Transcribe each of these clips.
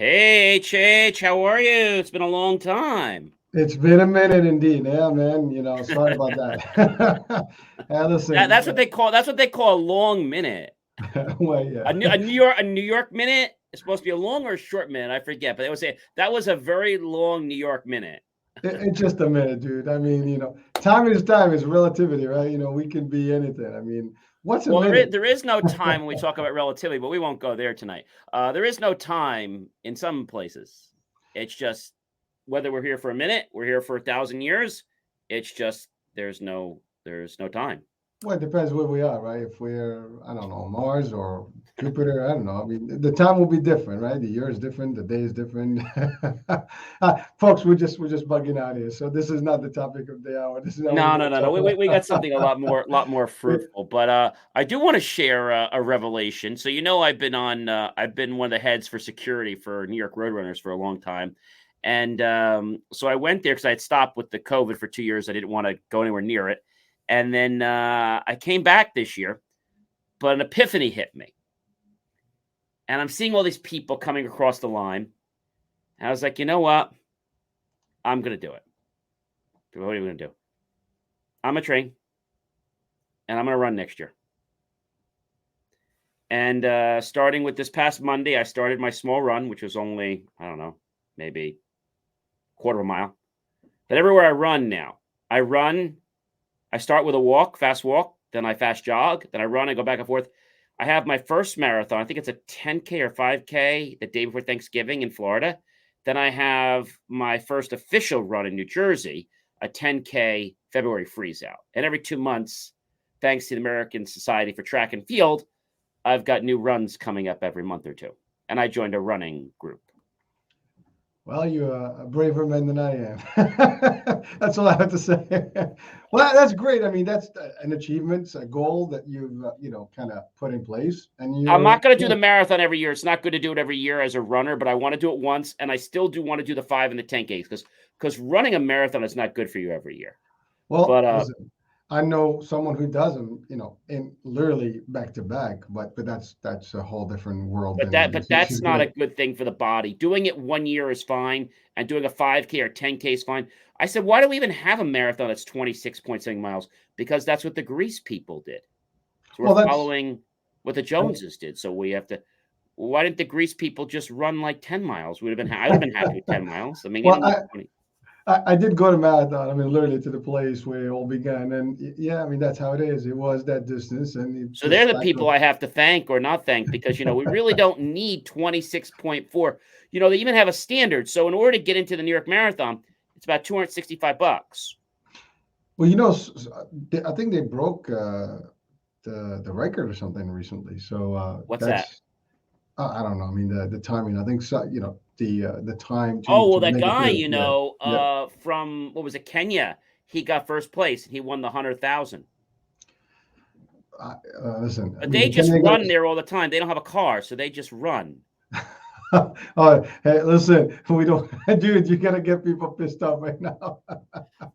Hey, H, how are you? It's been a long time. It's been a minute indeed. Yeah, man. Sorry about that. That, Listen, that's what they call that's what they call a long minute. well, A yeah, New, a New York a New York minute is supposed to be a long or a short minute. I forget, but they would say that was a very long New York minute. it's just a minute, dude. Time is relativity, right? We can be anything. What's a Well, minute? there is no time when we talk about relativity, but we won't go there tonight. There is no time in some places. It's just whether we're here for a minute, we're here for 1,000 years. It's just there's no time. Well, it depends where we are, right? If we're, I don't know, Mars or Jupiter, I don't know. The time will be different, right? The year is different, the day is different. Folks, we're just bugging out here. So this is not the topic of the hour. This is not what No, we're no, going to no, no. talk We got something a about. lot more fruitful. But I do want to share a revelation. So I've been one of the heads for security for New York Roadrunners for a long time, and so I went there because I had stopped with the COVID for 2 years. I didn't want to go anywhere near it, and then I came back this year, but an epiphany hit me, and I'm seeing all these people coming across the line, and I was like, you know what? I'm gonna do it. What are you gonna do? I'm gonna train, and I'm gonna run next year. And starting with this past Monday, I started my small run, which was only, I don't know, maybe quarter of a mile. But everywhere I run now, I run, I start with a walk, fast walk, then I fast jog, then I run, I go back and forth. I have my first marathon. I think it's a 10K or 5K the day before Thanksgiving in Florida. Then I have my first official run in New Jersey, a 10K February freeze out. And every 2 months, thanks to the American Society for Track and Field, I've got new runs coming up every month or two. And I joined a running group. Well, you're a braver man than I am. That's all I have to say. Well, that's great. That's an achievement, a goal that you've, kind of put in place. And I'm you're, not going to do the marathon every year. It's not good to do it every year as a runner, but I want to do it once. And I still do want to do the 5 and the 10Ks because running a marathon is not good for you every year. well, But listen, I know someone who does them, in literally back to back, but that's a whole different world. but She's that's not a great. good thing for the body. Doing it 1 year is fine, and doing a 5K or 10K is fine. I said, why do we even have a marathon that's 26 point something miles? Because that's what the Grease people did. So Well, we're that's following what the Joneses did. So we have to. Why didn't the Grease people just run like 10 miles? I would have been happy with 10 miles. I mean, you well, don't need 20. I did go to marathon. Literally to the place where it all began, and yeah, that's how it is. It was that distance, and it So just they're the stacked people up. I have to thank or not thank because we really don't need 26.4. They even have a standard. So in order to get into the New York Marathon, it's about $265. Well, I think they broke the record or something recently. So What's that? that's I don't know. The timing. I think so. The time to Oh, well, to that make it guy, through. Yeah, yeah. from what was it, Kenya? He got first place and he won the 100,000. Listen, But they just Kenya run goes. there all the time. They don't have a car, so they just run. Oh, hey, listen, we don't, dude. You gotta get people pissed off right now.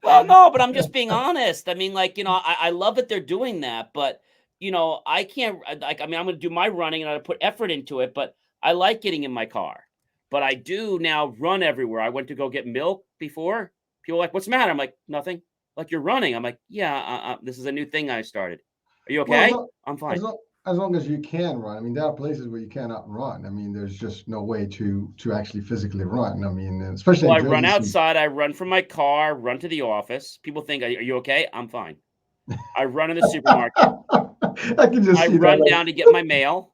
Well, no, but I'm just being honest. I mean, I love that they're doing that, but I can't. I'm going to do my running and I put effort into it, but I like getting in my car. But I do now run everywhere. I went to go get milk before. People are like, "What's the matter?" I'm like, "Nothing." Like, "You're running." I'm like, "Yeah, this is a new thing I started." Are you Well, okay? I'm as fine. long as long as you can run. There are places where you cannot run. There's just no way to actually physically run. Especially Well, in I run Jersey. outside. I run from my car. Run to the office. People think, "Are you okay?" I'm fine. I run in the supermarket. I can just I see that. run down to get my mail.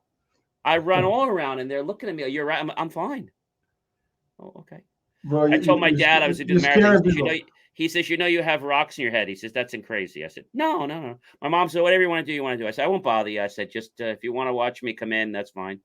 I run all around, and they're looking at me. You're right. I'm fine. Oh, okay. Bro, I told my dad I was going to do you're the marathon. scaring people. He says, you have rocks in your head. He says, that's crazy. I said, no, no, no. My mom said, whatever you want to do, you want to do. I said, I won't bother you. I said, just if you want to watch me come in, that's fine.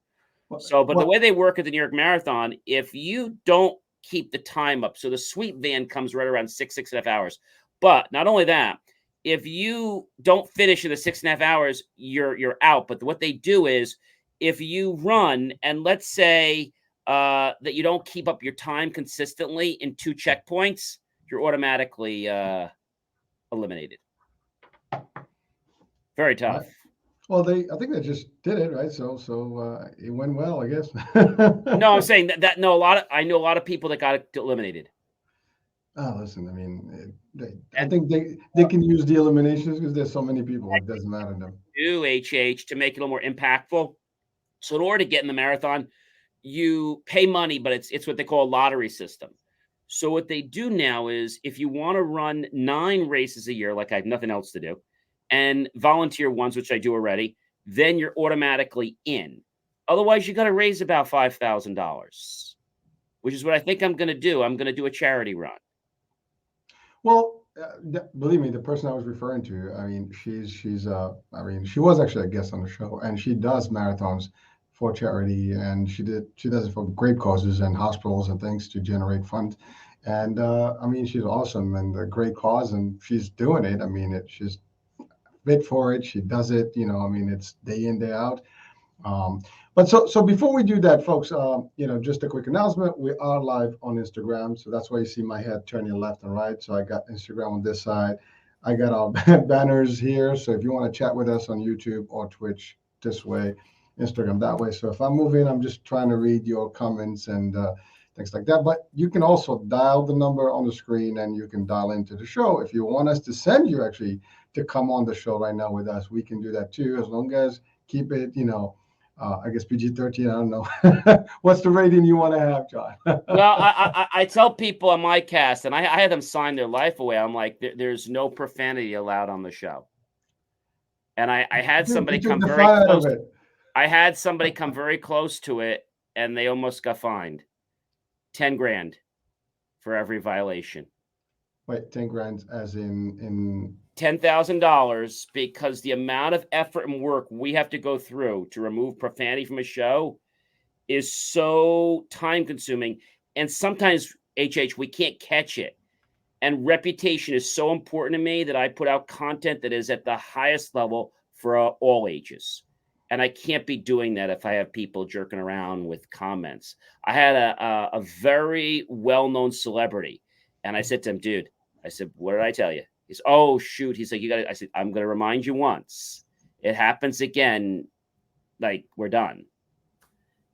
So, but the Well, way they work at the New York Marathon, if you don't keep the time up, so the sweep van comes right around 6.5 hours. But not only that, if you don't finish in the 6.5 hours, you're out. But what they do is, if you run and let's say that you don't keep up your time consistently in 2 checkpoints, you're automatically eliminated. Very right. tough. Well, I think they just did it, right? So it went well, I guess. No, I'm saying that no, I know a lot of people that got eliminated. Oh, listen, I mean, I And think they can use the eliminations because there's so many people, it doesn't matter to them. do HH to make it a little more impactful. So in order to get in the marathon, you pay money, but it's what they call a lottery system. So what they do now is if you want to run 9 races a year, like I have nothing else to do, and volunteer ones, which I do already, then you're automatically in. Otherwise, you got to raise about $5,000, which is what I think I'm going to do. I'm going to do a charity run. Well, believe me, the person I was referring to, I mean, I mean, she was actually a guest on the show, and she does marathons for charity, and she does it for great causes and hospitals and things to generate funds. And I mean, she's awesome and a great cause, and she's doing it. I mean, she's fit for it. She does it. I mean, it's day in, day out. But so before we do that, folks, just a quick announcement. We are live on Instagram. So that's why you see my head turning left and right. So I got Instagram on this side. I got our banners here. So if you want to chat with us on YouTube or Twitch this way, Instagram that way. So if I'm moving, I'm just trying to read your comments and things like that. But you can also dial the number on the screen and you can dial into the show. If you want us to send you actually to come on the show right now with us, we can do that too, as long as keep it, I guess PG-13. I don't know. What's the rating you want to have, John? Well, I tell people on my cast, and I had them sign their life away. I'm like, there's no profanity allowed on the show. And I had somebody come very close. I had somebody come very close to it, and they almost got fined $10,000 for every violation. Wait, 10 grand as in $10,000 because the amount of effort and work we have to go through to remove profanity from a show is so time consuming. And sometimes, we can't catch it. And reputation is so important to me that I put out content that is at the highest level for all ages. And I can't be doing that if I have people jerking around with comments. I had a very well-known celebrity, and I said to him, dude, I said, what did I tell you? He's, oh, shoot. He's like, you got to, I said, I'm going to remind you once. It happens again, like, we're done.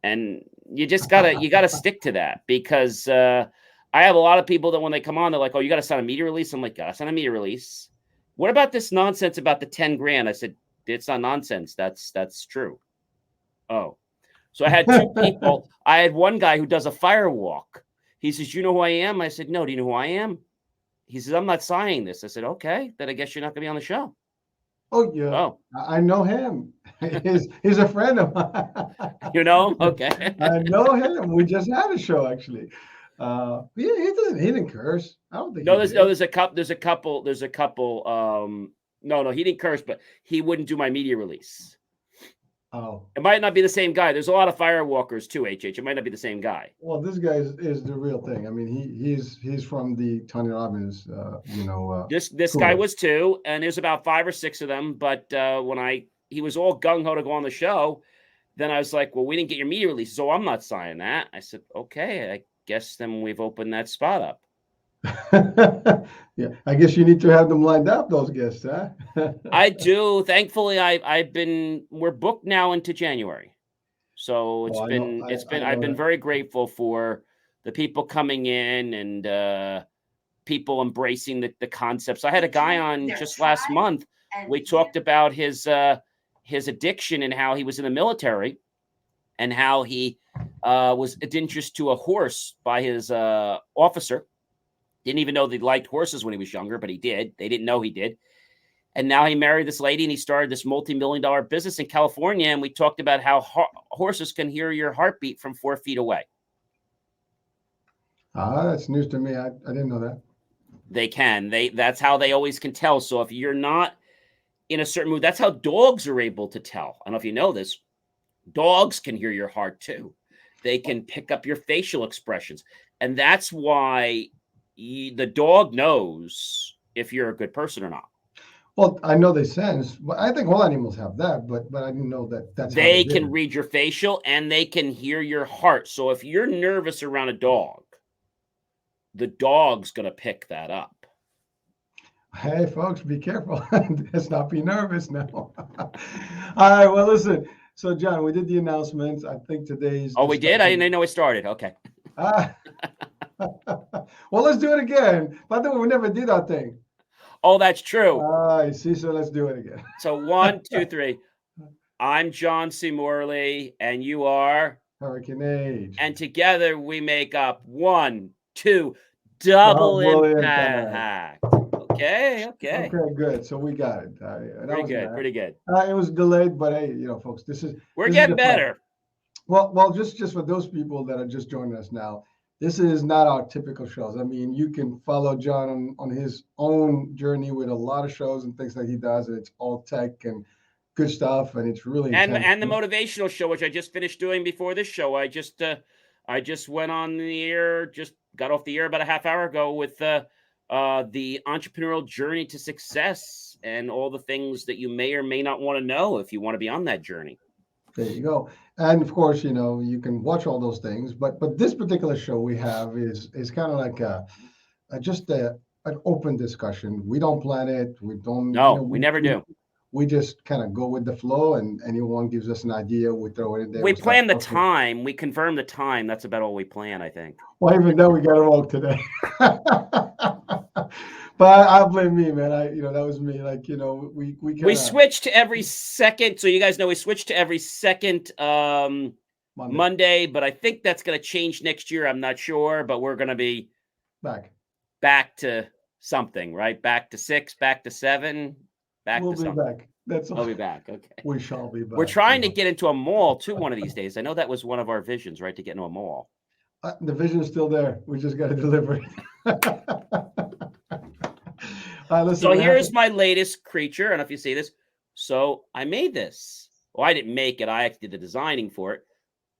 And you just gotta stick to that because I have a lot of people that when they come on, they're like, oh, you got to sign a media release. I'm like, gotta sign a media release. What about this nonsense about the 10 grand? I said, it's not nonsense. That's true. Oh, so I had 2 people. I had one guy who does a fire walk. He says, you know who I am? I said, no. Do you know who I am? He says, I'm not signing this. I said, okay, then I guess you're not going to be on the show. Oh, yeah. Oh. I know him. He's a friend of mine. You know? Okay. I know him. We just had a show, actually. He didn't curse. I don't think there's a couple. No, he didn't curse, but he wouldn't do my media release. Oh. It might not be the same guy. There's a lot of firewalkers too, HH. It might not be the same guy. Well, this guy is the real thing. I mean, he's from the Tony Robbins, This guy was too, and there's about 5 or 6 of them. But when he was all gung-ho to go on the show, then I was like, well, we didn't get your media release, so I'm not signing that. I said, okay, I guess then we've opened that spot up. Yeah, I guess you need to have them lined up, those guests, huh? I do. Thankfully, we're booked now into January. So I've been very grateful for the people coming in and people embracing the concepts. I had a guy on just last month. We talked about his addiction and how he was in the military and how he was introduced to a horse by his officer. Didn't even know they liked horses when he was younger, but he did. They didn't know he did. And now he married this lady and he started this multi-million-dollar business in California. And we talked about how horses can hear your heartbeat from 4 feet away. That's news to me. I didn't know that. They can. That's how they always can tell. So if you're not in a certain mood, that's how dogs are able to tell. I don't know if you know this. Dogs can hear your heart too. They can pick up your facial expressions. And that's why the dog knows if you're a good person or not. Well, I know they sense. I think all animals have that, but I didn't know that's how they can read your facial and they can hear your heart. So if you're nervous around a dog, the dog's going to pick that up. Hey, folks, be careful. Let's not be nervous now. All right. Well, listen. So, John, we did the announcements. I think today's Oh, we did? I didn't discussion. know it started. Okay. Ah, well, let's do it again. By the way, we never did that thing. Oh, that's true. I see. So let's do it again. So 1, 2, 3. I'm John C. Morley, and you are, Hurricane Age. and together we make up 1, 2, double Double impact. impact. Okay. Okay, good. So we got it. That Pretty was good. nice. Pretty good. It was delayed, but hey, folks, We're this is getting the fun. better. Well, just for those people that are just joining us now, this is not our typical shows. I mean, you can follow John on his own journey with a lot of shows and things that he does, and it's all tech and good stuff, and it's really And intense. the motivational show, which I just finished doing before this show. I just went on the air, just got off the air about a half hour ago with the entrepreneurial journey to success and all the things that you may or may not want to know if you want to be on that journey. There you go. And of course, you can watch all those things, but this particular show we have is kind of like just an open discussion. We don't plan it. We don't, No, we never do. we just kind of go with the flow, and anyone gives us an idea, we throw it in there. We start plan the talking. time. We confirm the time. That's about all we plan, I think. Well, even though we got it wrong today. But I blame me, man. That was me. Like, we We switched to every second. So you guys know we switched to every second Monday, but I think that's going to change next year. I'm not sure, but we're going to be back to something, right? Back to 6, back to 7, back we'll to be something. Back. That's all. We'll be back. Okay. We shall be back. We're trying to get into a mall too one of these days. I know that was one of our visions, right? To get into a mall. The vision is still there. We just got to deliver it. Listen, so here's my latest creature. I don't know if you see this. So I made this. Well, I didn't make it. I actually did the designing for it.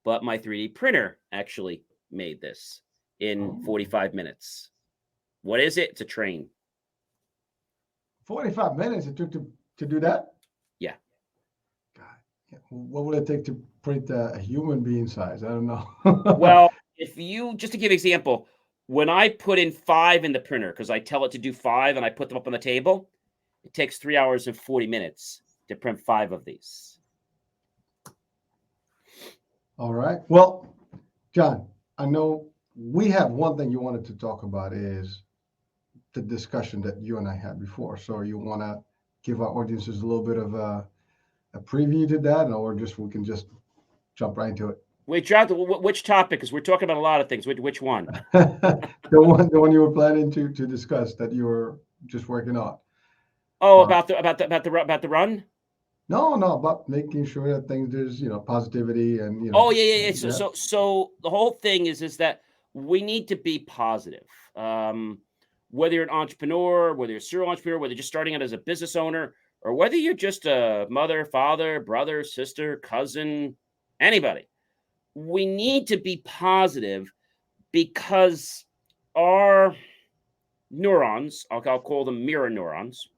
But my 3D printer actually made this in 45 minutes. What is it? It's a train. 45 minutes it took to do that? Yeah. God. What would it take to print a human being size? I don't know. Well, if you, just to give an example, when I put in 5 in the printer, because I tell it to do 5 and I put them up on the table, it takes 3 hours and 40 minutes to print 5 of these. All right. Well, John, I know we have one thing you wanted to talk about is the discussion that you and I had before. So you want to give our audiences a little bit of a preview to that, or we can just jump right into it? Wait, John, which topic? Because we're talking about a lot of things. Which one? the one you were planning to discuss that you were just working on. Oh, about the run? No, about making sure that there's positivity and Oh yeah. So the whole thing is that we need to be positive. Whether you're an entrepreneur, whether you're a serial entrepreneur, whether you're just starting out as a business owner, or whether you're just a mother, father, brother, sister, cousin, anybody, we need to be positive because our neurons, I'll call them mirror neurons,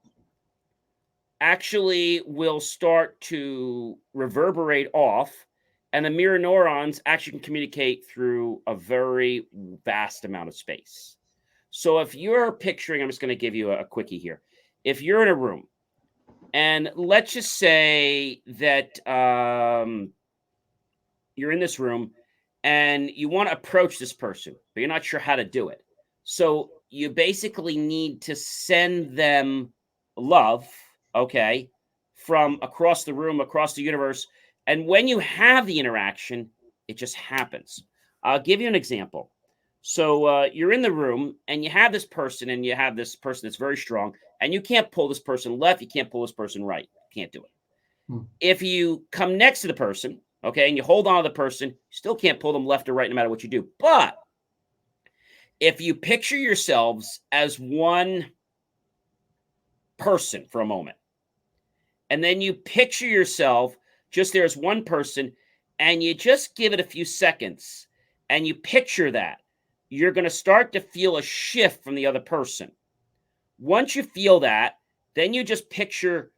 actually will start to reverberate off, and the mirror neurons actually can communicate through a very vast amount of space. So if you're picturing, I'm just going to give you a quickie here. If you're in a room, and let's just say that you're in this room and you want to approach this person, but you're not sure how to do it. So you basically need to send them love, okay, from across the room, across the universe. And when you have the interaction, it just happens. I'll give you an example. So you're in the room and you have this person that's very strong, and you can't pull this person left. You can't pull this person right. You can't do it. If you come next to the person, okay, and you hold on to the person, you still can't pull them left or right no matter what you do. But if you picture yourselves as one person for a moment, and then you picture yourself just there as one person, and you just give it a few seconds, and you picture that, you're going to start to feel a shift from the other person. Once you feel that, then you just picture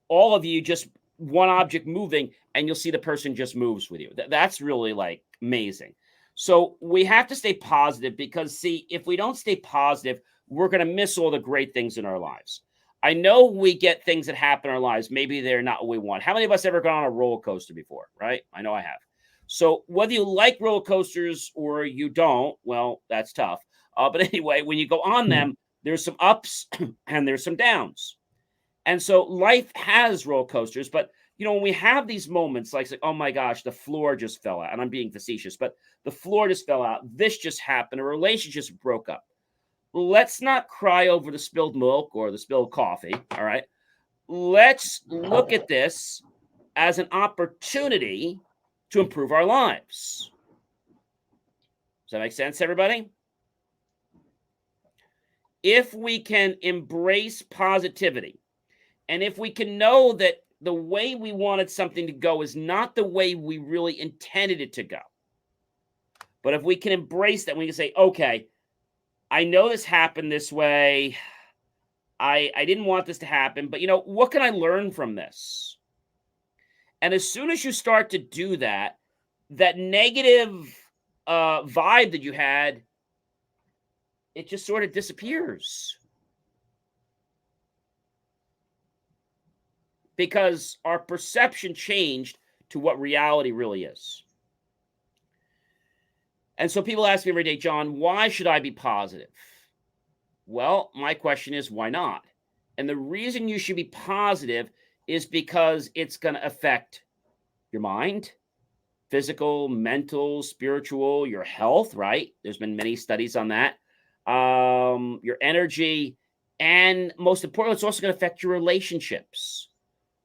all of you, just one object moving, and you'll see the person just moves with you. That's really like amazing. So we have to stay positive because, see, if we don't stay positive, we're going to miss all the great things in our lives. I know we get things that happen in our lives. Maybe they're not what we want. How many of us ever gone on a roller coaster before, right? I know I have. So whether you like roller coasters or you don't, well, that's tough. But anyway, when you go on them, there's some ups and there's some downs. And so life has roller coasters, but when we have these moments like, oh my gosh, the floor just fell out, and I'm being facetious, but the floor just fell out. This just happened. A relationship just broke up. Let's not cry over the spilled milk or the spilled coffee. All right. Let's look at this as an opportunity to improve our lives. Does that make sense, everybody? If we can embrace positivity, and if we can know that the way we wanted something to go is not the way we really intended it to go, but if we can embrace that, we can say, okay, I know this happened this way. I didn't want this to happen, but what can I learn from this? And as soon as you start to do that, that negative vibe that you had, it just sort of disappears. Because our perception changed to what reality really is. And so people ask me every day, John, why should I be positive? Well, my question is, why not? And the reason you should be positive is because it's going to affect your mind, physical, mental, spiritual, your health, right? There's been many studies on that. Your energy, and most importantly, it's also going to affect your relationships.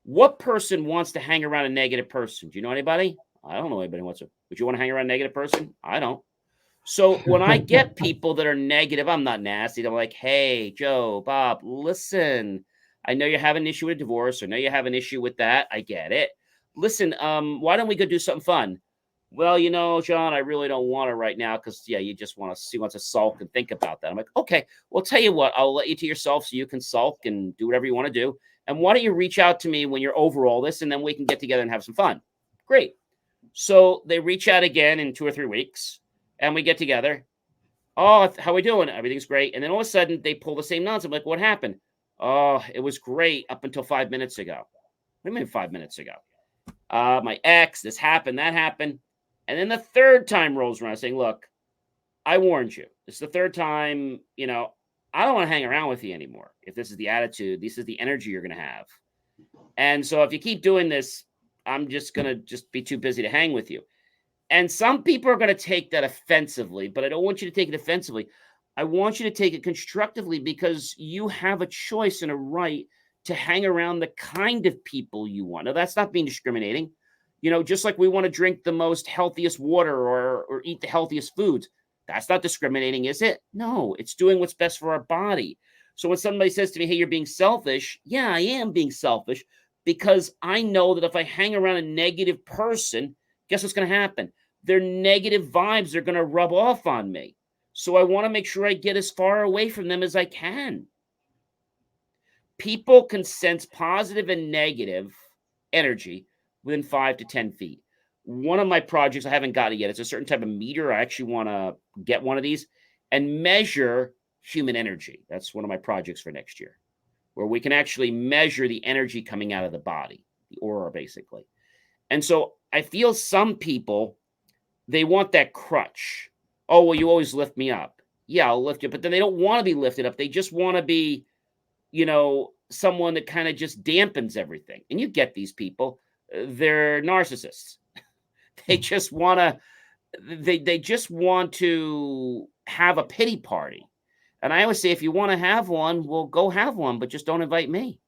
What person wants to hang around a negative person? Do you know anybody? I don't know anybody who wants to. Would you want to hang around a negative person? I don't. So when I get people that are negative, I'm not nasty. I'm like, hey, Joe, Bob, listen, I know you have an issue with divorce. I know you have an issue with that. I get it. Listen, why don't we go do something fun? Well, John, I really don't want to right now because, you just want to sulk and think about that. I'm like, okay, well, tell you what, I'll let you to yourself so you can sulk and do whatever you want to do. And why don't you reach out to me when you're over all this, and then we can get together and have some fun. Great. So they reach out again in 2 or 3 weeks, and we get together. Oh, how we doing? Everything's great. And then all of a sudden, they pull the same nonsense. I'm like, what happened? Oh, it was great up until 5 minutes ago. What do you mean 5 minutes ago? My ex, this happened, that happened. And then the third time rolls around saying, look, I warned you. It's the third time, I don't want to hang around with you anymore. If this is the attitude, this is the energy you're going to have. And so if you keep doing this, I'm just going to be too busy to hang with you. And some people are going to take that offensively, but I don't want you to take it offensively. I want you to take it constructively because you have a choice and a right to hang around the kind of people you want. Now, that's not being discriminating. Just like we want to drink the most healthiest water or eat the healthiest foods. That's not discriminating, is it? No, it's doing what's best for our body. So when somebody says to me, hey, you're being selfish. Yeah, I am being selfish because I know that if I hang around a negative person, guess what's going to happen? Their negative vibes are going to rub off on me. So I want to make sure I get as far away from them as I can. People can sense positive and negative energy within 5 to 10 feet. One of my projects, I haven't got it yet. It's a certain type of meter. I actually want to get one of these and measure human energy. That's one of my projects for next year, where we can actually measure the energy coming out of the body, the aura, basically. And so I feel some people, they want that crutch. Oh, well, you always lift me up. Yeah, I'll lift you. But then they don't want to be lifted up. They just want to be, someone that kind of just dampens everything. And you get these people. They're narcissists. They just want to, they just want to have a pity party. And I always say, if you want to have one, well, go have one, but just don't invite me.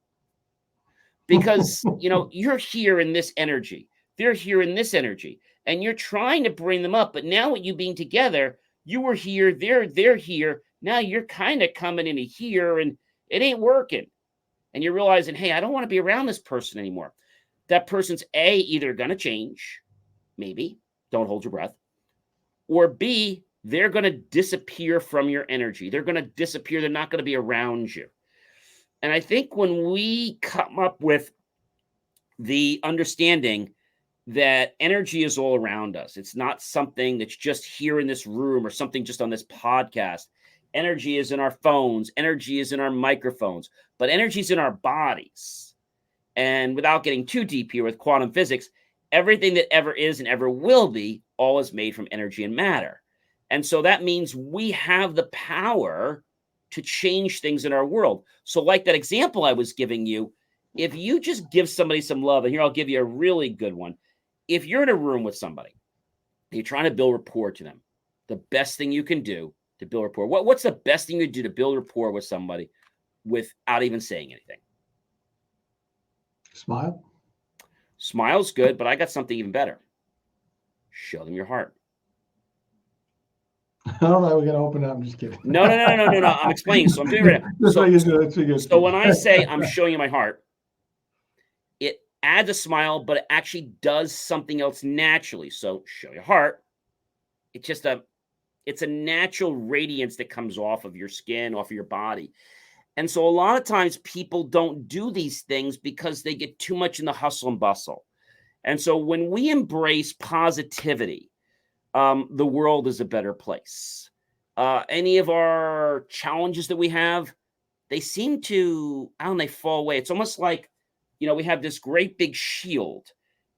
Because, you're here in this energy. They're here in this energy. And you're trying to bring them up. But now with you being together, you were here, they're here. Now you're kind of coming into here and it ain't working. And you're realizing, hey, I don't want to be around this person anymore. That person's A, either going to change, maybe, don't hold your breath, or B, they're going to disappear from your energy. They're going to disappear. They're not going to be around you. And I think when we come up with the understanding that energy is all around us, it's not something that's just here in this room or something just on this podcast. Energy is in our phones. Energy is in our microphones. But energy is in our bodies. And without getting too deep here with quantum physics, everything that ever is and ever will be, all is made from energy and matter. And so that means we have the power to change things in our world. So like that example I was giving you, if you just give somebody some love, and here I'll give you a really good one. If you're in a room with somebody, you're trying to build rapport to them, the best thing you can do to build rapport, what's the best thing you do to build rapport with somebody without even saying anything? Smile. Smile's good, but I got something even better. Show them your heart. All right, we're gonna open it up. I'm just kidding. No. I'm explaining. So I'm doing it right now. So when I say I'm showing you my heart, it adds a smile, but it actually does something else naturally. So show your heart. It's a natural radiance that comes off of your skin, off of your body. And so a lot of times people don't do these things because they get too much in the hustle and bustle. And so when we embrace positivity, the world is a better place. Any of our challenges that we have, they seem to, they fall away. It's almost like, we have this great big shield.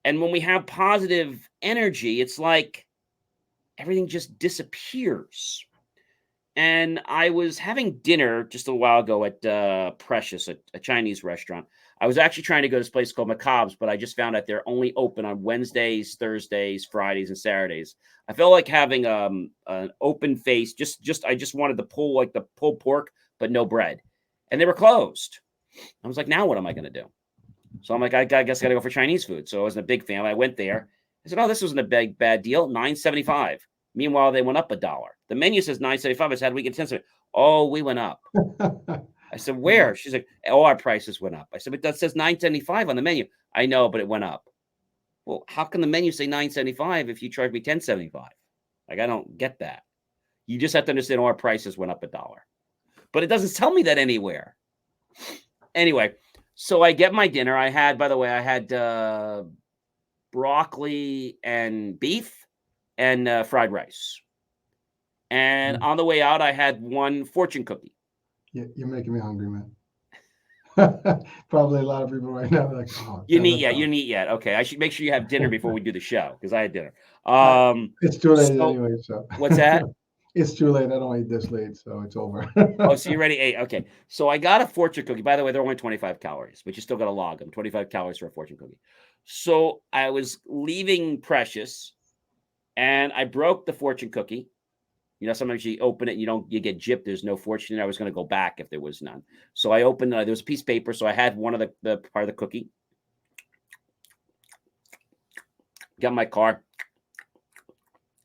And when we have positive energy, it's like everything just disappears. And I was having dinner just a while ago at Precious, a Chinese restaurant. I was actually trying to go to this place called Macabre's, but I just found out they're only open on Wednesdays, Thursdays, Fridays, and Saturdays. I felt like having an open face. I just wanted the pulled pork, but no bread, and they were closed. I was like, now what am I going to do? So I'm like, I guess I got to go for Chinese food. So I wasn't a big fan. I went there. I said, oh, this wasn't a bad deal. $9.75. Meanwhile, they went up $1. The menu says $9.75. I said, we get 10. Oh, we went up. I said, where? She's like, oh, our prices went up. I said, but that says $9.75 on the menu. I know, but it went up. Well, how can the menu say $9.75 if you charge me $10.75? Like, I don't get that. You just have to understand our prices went up $1. But it doesn't tell me that anywhere. Anyway, so I get my dinner. I had broccoli and beef and fried rice. And on the way out, I had one fortune cookie. Yeah, you're making me hungry, man. Probably a lot of people right now are like, oh, you didn't eat yet. Okay, I should make sure you have dinner before we do the show because I had dinner. It's too late anyway. So what's that? It's too late. I don't eat this late, so it's over. Oh, so you already ate? Okay. So I got a fortune cookie. By the way, they're only 25 calories, but you still got to log them. 25 calories for a fortune cookie. So I was leaving Precious, and I broke the fortune cookie. Sometimes you open it and you get gypped. There's no fortune. And I was going to go back if there was none. So I opened, there was a piece of paper. So I had one of the part of the cookie. Got my car.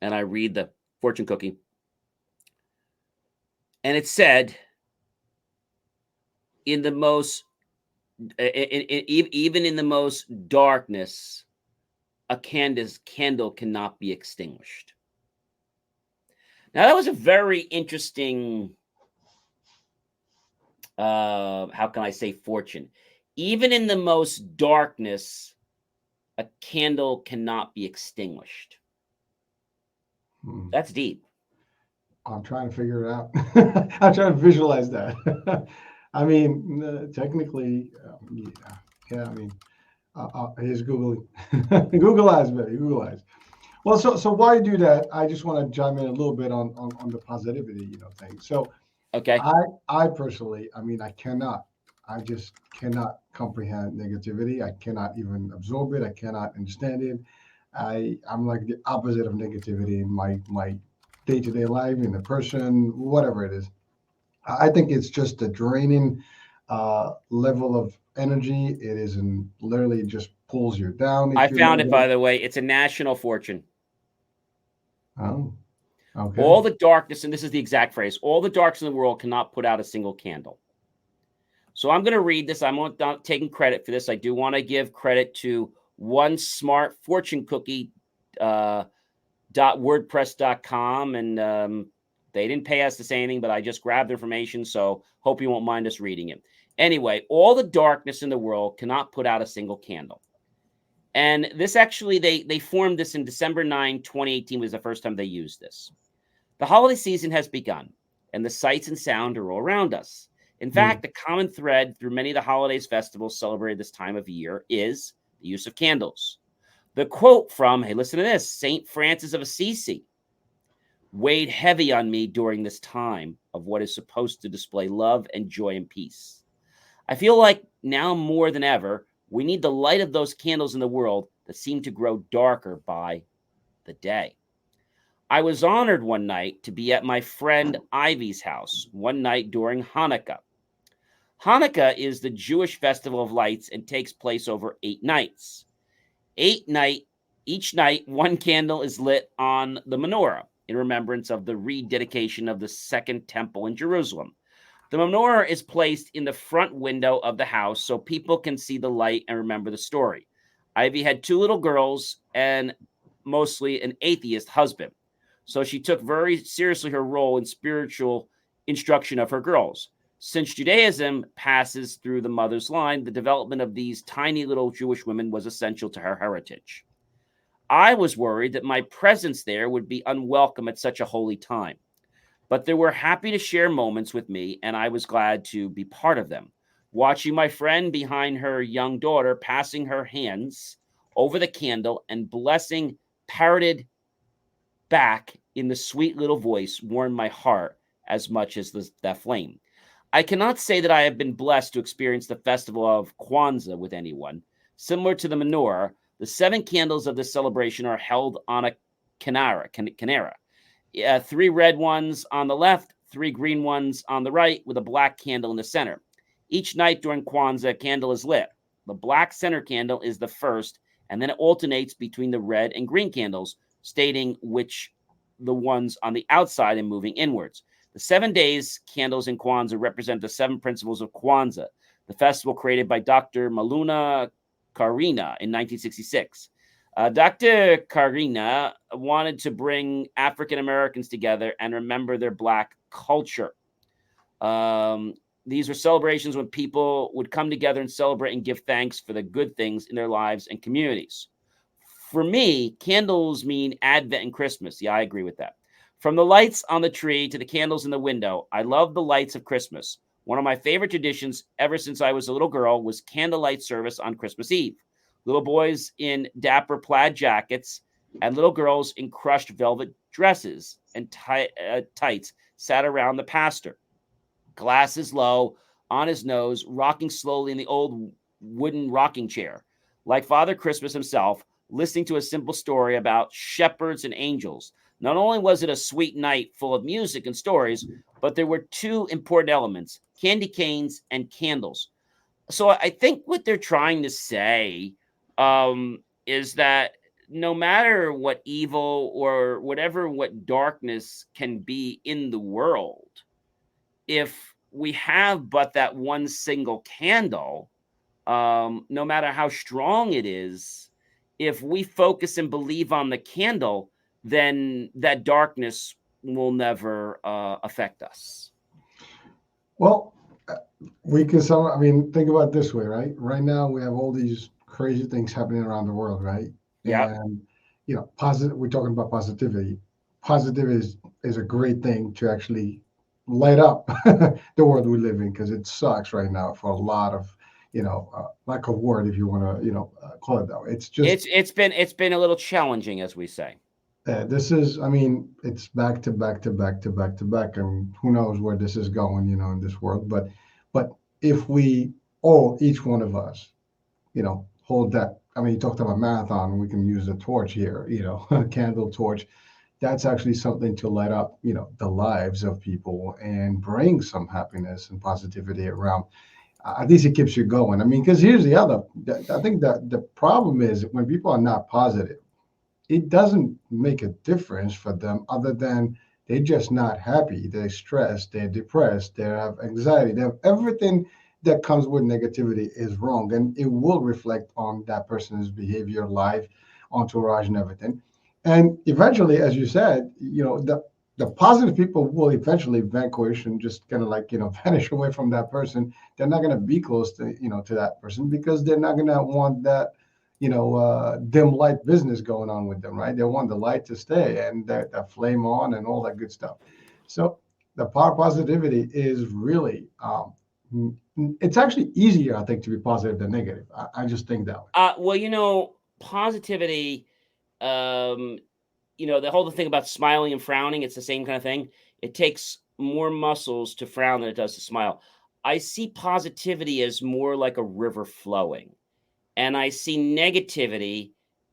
And I read the fortune cookie. And it said, even in the most darkness, a candle cannot be extinguished. Now, that was a very interesting, how can I say, fortune. Even in the most darkness, a candle cannot be extinguished. That's deep. I'm trying to figure it out. I'm trying to visualize that. I mean, technically, yeah. I mean, here's Googling. Google eyes, baby. Google eyes. Well, so while you do that, I just want to chime in a little bit on the positivity, thing. So, okay, I personally, I mean, I just cannot comprehend negativity. I cannot even absorb it. I cannot understand it. I'm like the opposite of negativity in my day-to-day life, in the person, whatever it is. I think it's just a draining level of energy. It isn't literally just pulls you down. I found it, by the way. It's a national fortune. Oh, okay. All the darkness, and this is the exact phrase, all the darkness in the world cannot put out a single candle. So I'm going to read this. I'm not taking credit for this. I do want to give credit to One Smart Fortune Cookie .wordpress.com, and they didn't pay us to say anything, but I just grabbed the information, so hope you won't mind us reading it. Anyway, all the darkness in the world cannot put out a single candle. And this actually, they formed this in December 9, 2018 was the first time they used this. The holiday season has begun. and the sights and sound are all around us. In Mm. fact, the common thread through many of the holidays festivals celebrated this time of year is the use of candles. The quote from, hey, listen to this, St. Francis of Assisi weighed heavy on me during this time of what is supposed to display love and joy and peace. I feel like now more than ever, we need the light of those candles in the world that seem to grow darker by the day. I was honored one night to be at my friend Ivy's house one night during Hanukkah. Hanukkah is the Jewish festival of lights and takes place over 8 nights. Eight night Each night one candle is lit on the menorah in remembrance of the rededication of the second temple in Jerusalem. The menorah is placed in the front window of the house so people can see the light and remember the story. Ivy had two little girls and mostly an atheist husband. So she took very seriously her role in spiritual instruction of her girls. Since Judaism passes through the mother's line, the development of these tiny little Jewish women was essential to her heritage. I was worried that my presence there would be unwelcome at such a holy time, but they were happy to share moments with me, and I was glad to be part of them. Watching my friend behind her young daughter passing her hands over the candle and blessing parroted back in the sweet little voice warmed my heart as much as that flame. I cannot say that I have been blessed to experience the festival of Kwanzaa with anyone. Similar to the menorah, the seven candles of this celebration are held on a canara. Three red ones on the left, three green ones on the right, with a black candle in the center. Each night during Kwanzaa, a candle is lit. The black center candle is the first, and then it alternates between the red and green candles, stating which the ones on the outside and moving inwards. The 7 days candles in Kwanzaa represent the seven principles of Kwanzaa, the festival created by Dr. Maluna Karina in 1966. Dr. Karina wanted to bring African Americans together and remember their Black culture. These were celebrations when people would come together and celebrate and give thanks for the good things in their lives and communities. For me, candles mean Advent and Christmas. Yeah, I agree with that. From the lights on the tree to the candles in the window, I love the lights of Christmas. One of my favorite traditions ever since I was a little girl was candlelight service on Christmas Eve. Little boys in dapper plaid jackets and little girls in crushed velvet dresses and tights sat around the pastor, glasses low, on his nose, rocking slowly in the old wooden rocking chair. Like Father Christmas himself, listening to a simple story about shepherds and angels. Not only was it a sweet night full of music and stories, but there were two important elements: candy canes and candles. So I think what they're trying to say is that no matter what evil or what darkness can be in the world, if we have but that one single candle, no matter how strong it is, if we focus and believe on the candle, then that darkness will never affect us. Well, we can I mean, think about it this way, right? Right now, we have all these crazy things happening around the world, right? Yep. And positive. We're talking about positivity. Positivity is a great thing to actually light up the world we live in, because it sucks right now for a lot of lack of word, if you want to call it that way. It's just It's been a little challenging, as we say. this is, I mean, it's back to back to back to back to back, and who knows where this is going, in this world. But if we all, each one of us, hold that. I mean, you talked about marathon. We can use a torch here, a candle torch. That's actually something to light up, the lives of people and bring some happiness and positivity around. At least it keeps you going. I mean, because here's the other. I think that the problem is when people are not positive, it doesn't make a difference for them other than they're just not happy. They're stressed, they're depressed, they have anxiety, they have everything that comes with negativity is wrong. And it will reflect on that person's behavior, life, entourage, and everything. And eventually, as you said, the positive people will eventually vanquish and just kind of like, vanish away from that person. They're not going to be close to, to that person, because they're not going to want that dim light business going on with them, right? They want the light to stay and that flame on and all that good stuff. So the power of positivity is really, it's actually easier, I think, to be positive than negative. I just think that way. Well, positivity, um, the whole thing about smiling and frowning, it's the same kind of thing. It takes more muscles to frown than it does to smile. I see positivity as more like a river flowing, and I see negativity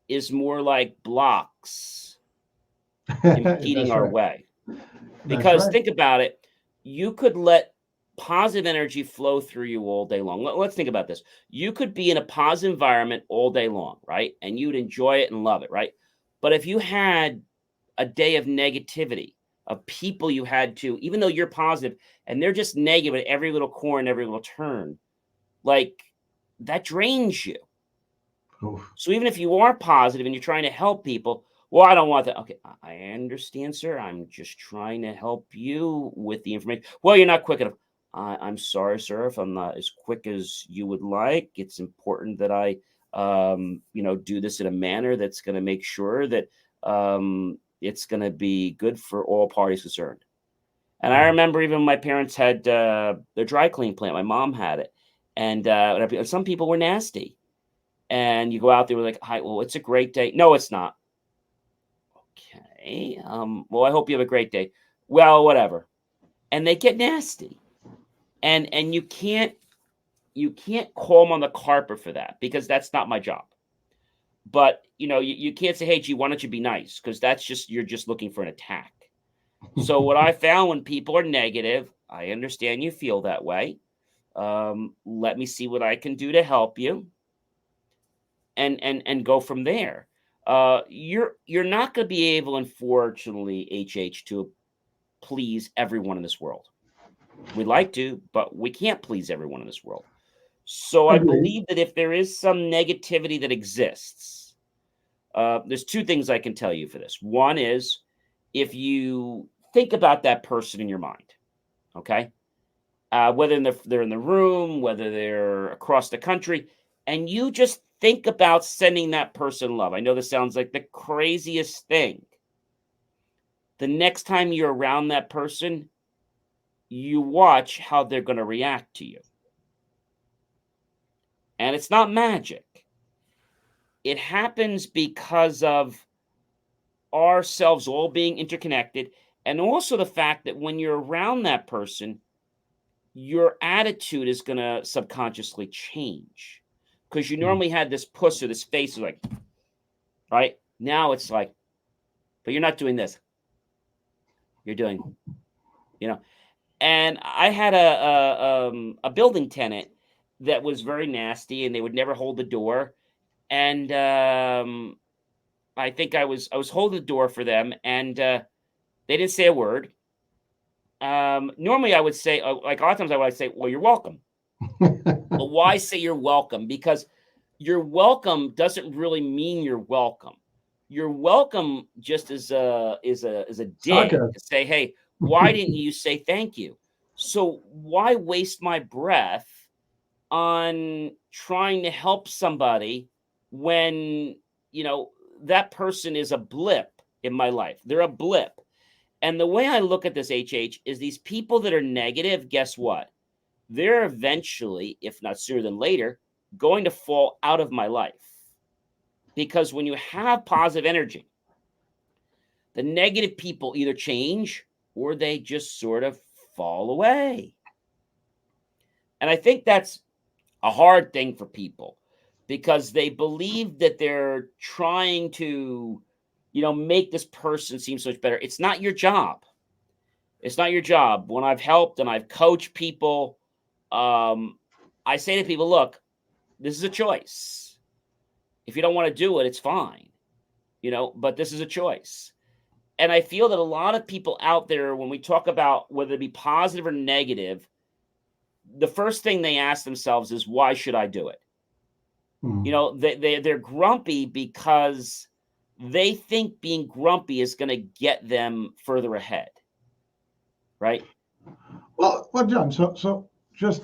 is more like blocks impeding That's our right. way. That's Because right. think about it, you could let positive energy flow through you all day long. Let's think about this. You could be in a positive environment all day long, right? And you'd enjoy it and love it, right? But if you had a day of negativity, of people you had to, even though you're positive and they're just negative at every little corner, every little turn, like that drains you. Oof. So even if you are positive and you're trying to help people, well, I don't want that. Okay, I understand, sir. I'm just trying to help you with the information. Well, you're not quick enough. I'm sorry, sir, if I'm not as quick as you would like. It's important that I, do this in a manner that's going to make sure that it's going to be good for all parties concerned. And I Mm. remember even my parents had their dry clean plant. My mom had it, and some people were nasty, and you go out there with like, "Hi, well, it's a great day." No, it's not. Okay. Well, I hope you have a great day. Well, whatever. And they get nasty. And you can't call them on the carpet for that because that's not my job. But you can't say, "Hey, gee, why don't you be nice?" Because that's just you're just looking for an attack. So what I found when people are negative, I understand you feel that way. Let me see what I can do to help you, and go from there. You're not going to be able, unfortunately, to please everyone in this world. We'd like to, but we can't please everyone in this world. So I Agreed. believe that if there is some negativity that exists, there's two things I can tell you for this. One is if you think about that person in your mind, okay, whether they're in the room, whether they're across the country, and you just think about sending that person love. I know this sounds like the craziest thing. The next time you're around that person, you watch how they're going to react to you. And it's not magic. It happens because of ourselves all being interconnected, and also the fact that when you're around that person, your attitude is going to subconsciously change. Because you Mm. normally had this puss or this face, like, right? Now it's like, but you're not doing this. You're doing, you know. And I had a building tenant that was very nasty, and they would never hold the door. And I think I was holding the door for them, and they didn't say a word. Normally, I would say, like a lot of times, I would say, "Well, you're welcome." But why say you're welcome? Because you're welcome doesn't really mean you're welcome. You're welcome just as a dig Sarcasm. to say, "Hey, why didn't you say thank you?" So why waste my breath on trying to help somebody when you know that person is a blip in my life? They're a blip. And the way I look at this, HH, is these people that are negative, guess what? They're eventually, if not sooner than later, going to fall out of my life. Because when you have positive energy, the negative people either change or they just sort of fall away. And I think that's a hard thing for people because they believe that they're trying to, make this person seem so much better. It's not your job. It's not your job. When I've helped and I've coached people, um, I say to people, look, this is a choice. If you don't want to do it, it's fine, but this is a choice. And I feel that a lot of people out there, when we talk about whether it be positive or negative, the first thing they ask themselves is, why should I do it? Mm. They're grumpy because they think being grumpy is going to get them further ahead, right? Well, John. So just,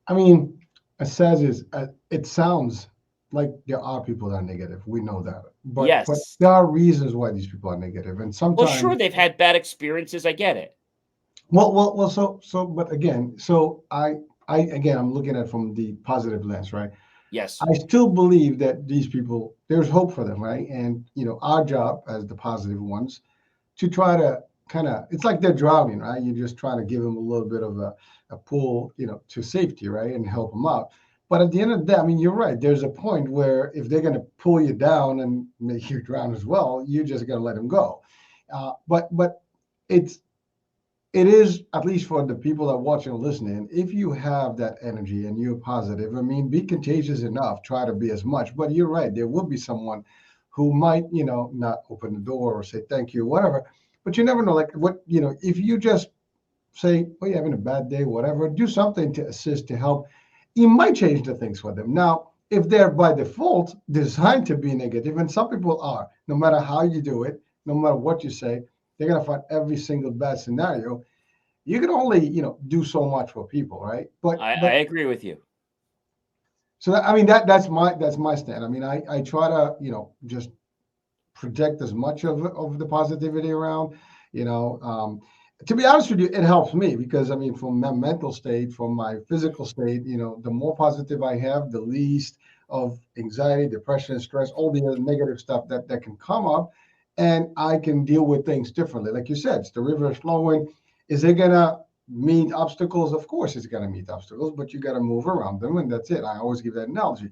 I mean, as says is, it sounds like there are people that are negative. We know that, but Yes. there are reasons why these people are negative, and Well, sure, sometimes they've had bad experiences. I get it. Well. But again, again, I'm looking at it from the positive lens, right? Yes. I still believe that these people, there's hope for them, right? And our job as the positive ones to try to kind of, it's like they're drowning, right? You're just trying to give them a little bit of a pull, to safety, right? And help them out. But at the end of the day, I mean, you're right. There's a point where if they're going to pull you down and make you drown as well, you just got to let them go. But it's it is, at least for the people that are watching and listening, if you have that energy and you're positive, I mean, be contagious enough, try to be as much. But you're right, there will be someone who might, not open the door or say thank you, whatever. But you never know, like what, if you just say, oh, you're having a bad day, whatever, do something to assist, to help, you might change the things for them. Now, if they're by default designed to be negative, and some people are, no matter how you do it, no matter what you say, they're going to find every single bad scenario. You can only do so much for people, right? I agree with you. So that, I mean, that's my stand. I mean, I try to just project as much of the positivity around. you know um to be honest with you, it helps me because, I mean, from my mental state, from my physical state, the more positive I have, the least of anxiety, depression, stress, all the other negative stuff that can come up, and I can deal with things differently. Like you said, it's the river is flowing. Is it gonna meet obstacles? Of course it's gonna meet obstacles, but you got to move around them, and that's it. I always give that analogy.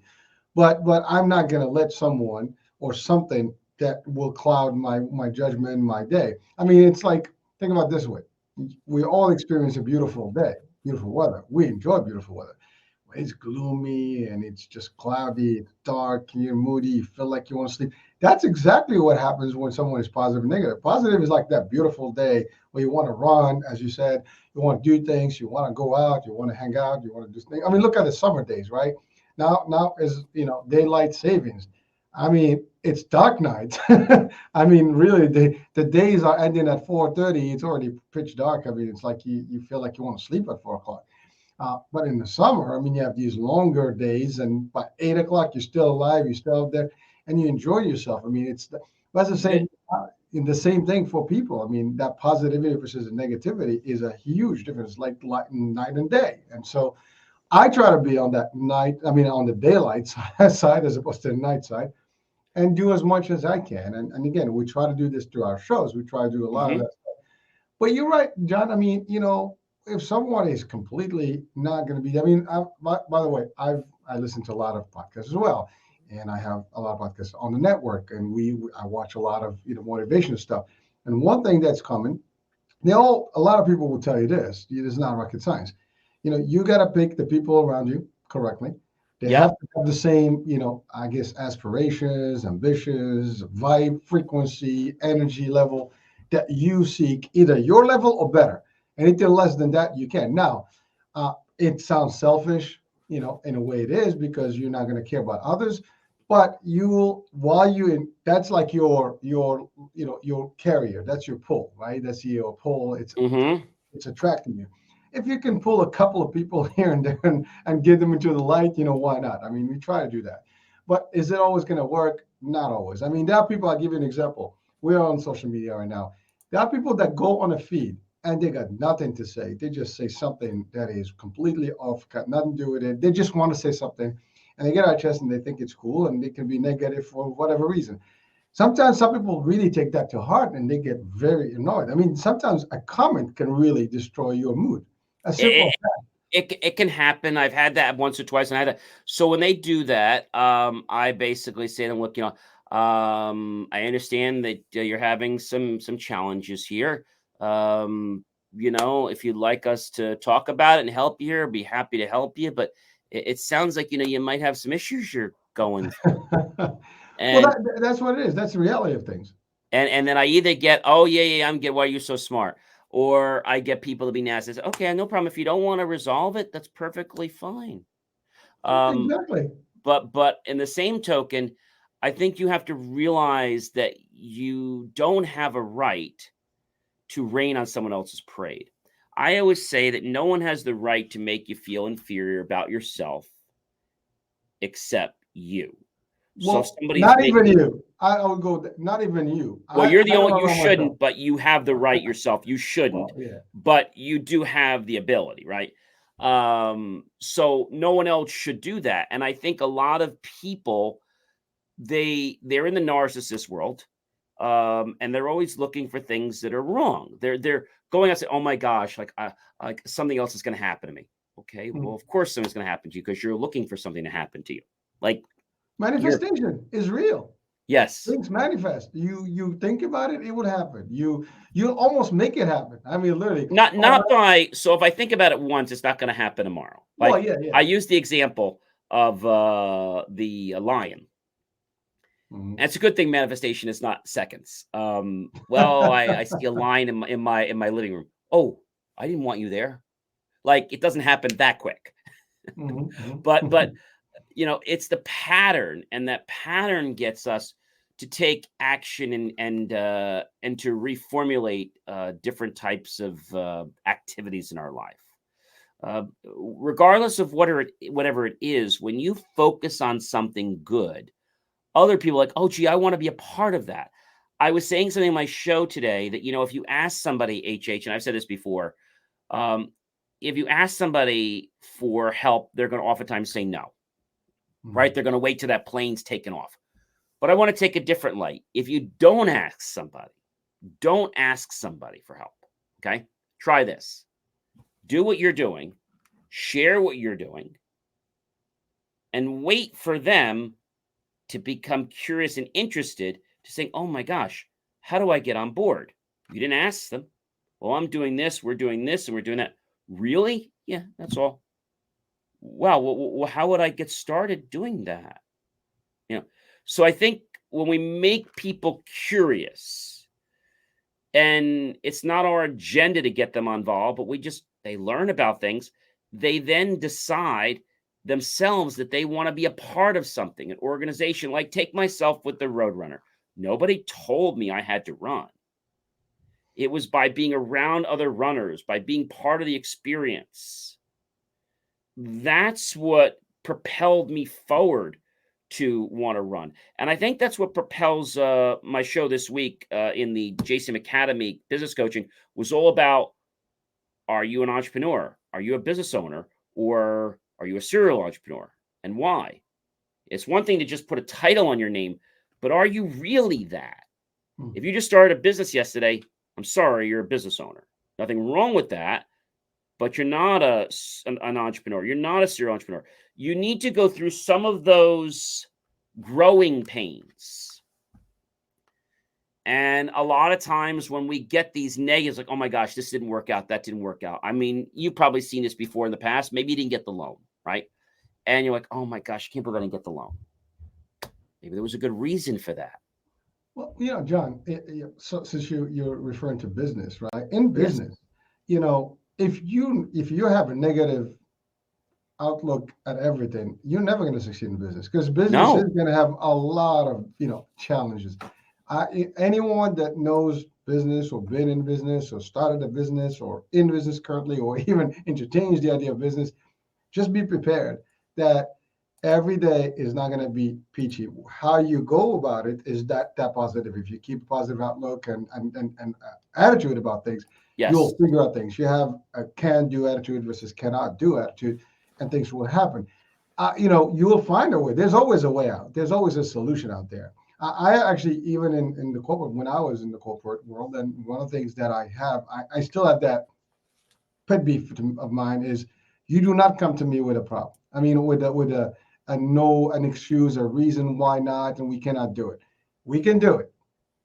But I'm not going to let someone or something that will cloud my judgment, my day. I mean, it's like, think about it this way: we all experience a beautiful day, beautiful weather. We enjoy beautiful weather. It's gloomy and it's just cloudy, it's dark, and you're moody, you feel like you want to sleep. That's exactly what happens when someone is positive and negative. Positive is like that beautiful day where you want to run, as you said, you want to do things, you want to go out, you want to hang out, you want to do things. I mean, look at the summer days, right? Now is daylight savings. I mean, it's dark nights. I mean, really, the days are ending at 4:30. It's already pitch dark. I mean, it's like you feel like you want to sleep at 4 o'clock. But in the summer, I mean, you have these longer days, and by 8 o'clock, you're still alive, you're still out there, and you enjoy yourself. I mean, that's the The- same. In the same thing for people. I mean, that positivity versus the negativity is a huge difference, like night and day. And so I try to be on that night, I mean, on the daylight side as opposed to the night side, and do as much as I can. And again, we try to do this through our shows. We try to do a lot of mhm. that. But you're right, John. I mean, if someone is completely not going to be, I mean, by the way, I listen to a lot of podcasts as well, and I have a lot of podcasts on the network, and I watch a lot of motivation stuff. And one thing that's common, a lot of people will tell you this. It is not rocket science. You got to pick the people around you correctly. They have Yep. to have the same, I guess, aspirations, ambitions, vibe, frequency, energy level that you seek, either your level or better. Anything less than that, you can. Now, it sounds selfish, in a way it is, because you're not going to care about others. But while that's like your carrier. That's your pull, right? That's your pull. Mhm. It's attracting you. If you can pull a couple of people here and there and get them into the light, why not? I mean, we try to do that. But is it always going to work? Not always. I mean, there are people, I'll give you an example. We are on social media right now. There are people that go on a feed and they got nothing to say. They just say something that is completely off, got nothing to do with it. They just want to say something, and they get out of chest and they think it's cool, and it can be negative for whatever reason. Sometimes some people really take that to heart and they get very annoyed. I mean, sometimes a comment can really destroy your mood. As simple It, as that. it can happen. I've had that once or twice, and I had to. So when they do that, I basically say to them, "Look, I understand that you're having some challenges here. If you'd like us to talk about it and help you here, I'd be happy to help you. But it sounds like you might have some issues you're going through, Well, and that's what it is. That's the reality of things. and then I either get, oh yeah, I'm get why you're so smart, or I get people to be nasty. I say, okay, no problem. If you don't want to resolve it, that's perfectly fine. Um, Exactly. but in the same token, I think you have to realize that you don't have a right to rain on someone else's parade. I always say that no one has the right to make you feel inferior about yourself except you. So if Well, somebody's not even making you. I would go. Not even you. Well, you're the I don't only, you run myself. shouldn't, but you have the right yourself. You shouldn't, Well, yeah. but you do have the ability, right? So no one else should do that. And I think a lot of people, they're in the narcissist world, and they're always looking for things that are wrong. They're going out and say, "Oh my gosh, like something else is going to happen to me." Okay, well, Mm. of course something's going to happen to you because you're looking for something to happen to you. Like you're Manifestation is real. yes, Things manifest. You think about it, it would happen. You almost make it happen. I mean, literally. Oh, not by so if I think about it once, it's not going to happen tomorrow. well, Like yeah, yeah. I use the example of the lion. Mhm. And it's a good thing manifestation is not seconds. Well, I see a lion in my living room. Oh, I didn't want you there. Like it doesn't happen that quick. Mhm, But mhm. it's the pattern, and that pattern gets us to take action and to reformulate different types of activities in our life. Regardless of whatever it is, when you focus on something good, other people are like, oh, gee, I want to be a part of that. I was saying something in my show today that, if you ask somebody, HH, and I've said this before, um, if you ask somebody for help, they're going to oftentimes say no, right? Mhm. They're going to wait till that plane's taken off. But I want to take a different light. If you don't ask somebody for help. Okay. Try this. Do what you're doing, share what you're doing, and wait for them to become curious and interested to say, oh my gosh, how do I get on board? You didn't ask them. Well, I'm doing this, and we're doing that. Really? Yeah, that's all. Wow. Well, how would I get started doing that? You know, so I think when we make people curious, and it's not our agenda to get them involved, but they learn about things, they then decide themselves that they want to be a part of something, an organization. Like take myself with the Roadrunner. Nobody told me I had to run. It was by being around other runners, by being part of the experience. That's what propelled me forward to want to run. And I think that's what propels my show this week in the JSIM Academy business coaching was all about, are you an entrepreneur? Are you a business owner? Or are you a serial entrepreneur? And why? It's one thing to just put a title on your name, but are you really that? Mm. If you just started a business yesterday, I'm sorry, you're a business owner. Nothing wrong with that, but you're not an entrepreneur. You're not a serial entrepreneur. You need to go through some of those growing pains. And a lot of times when we get these negatives, like, oh my gosh, this didn't work out, that didn't work out. I mean, you've probably seen this before in the past. Maybe you didn't get the loan, right? And you're like, oh my gosh, I can't believe I didn't get the loan. Maybe there was a good reason for that. Well, John, so since you're referring to business, right? In Yes. business, if you have a negative outlook at everything, you're never going to succeed in business because business is No. going to have a lot of challenges. Anyone that knows business or been in business or started a business or in business currently or even entertains the idea of business, just be prepared that every day is not going to be peachy. How you go about it is that positive. If you keep a positive outlook and attitude about things, Yes. you'll figure out things. You have a can do attitude versus cannot do attitude, and things will happen. You will find a way. There's always a way out. There's always a solution out there. I actually, even in the corporate, when I was in the corporate world, and one of the things that I still have that pet beef of mine is you do not come to me with a problem. I mean, with a no, an excuse, a reason why not, and we cannot do it. We can do it.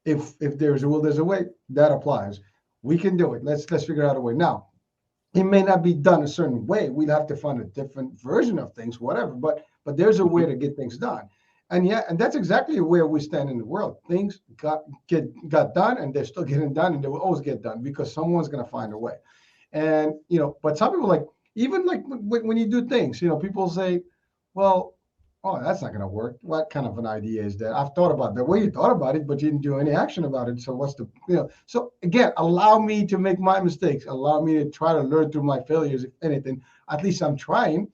If there's a will, there's a way. That applies. We can do it. Let's figure out a way. Now, it may not be done a certain way. We'd have to find a different version of things, whatever. But there's a way Mhm. to get things done. And that's exactly where we stand in the world. Things got done, and they're still getting done, and they will always get done because someone's going to find a way. And but some people like even like when you do things, people say, well, oh, that's not going to work. What kind of an idea is that? I've thought about that. Well, you thought about it, but you didn't do any action about it. So what's so again, allow me to make my mistakes. Allow me to try to learn through my failures. If anything, at least I'm trying.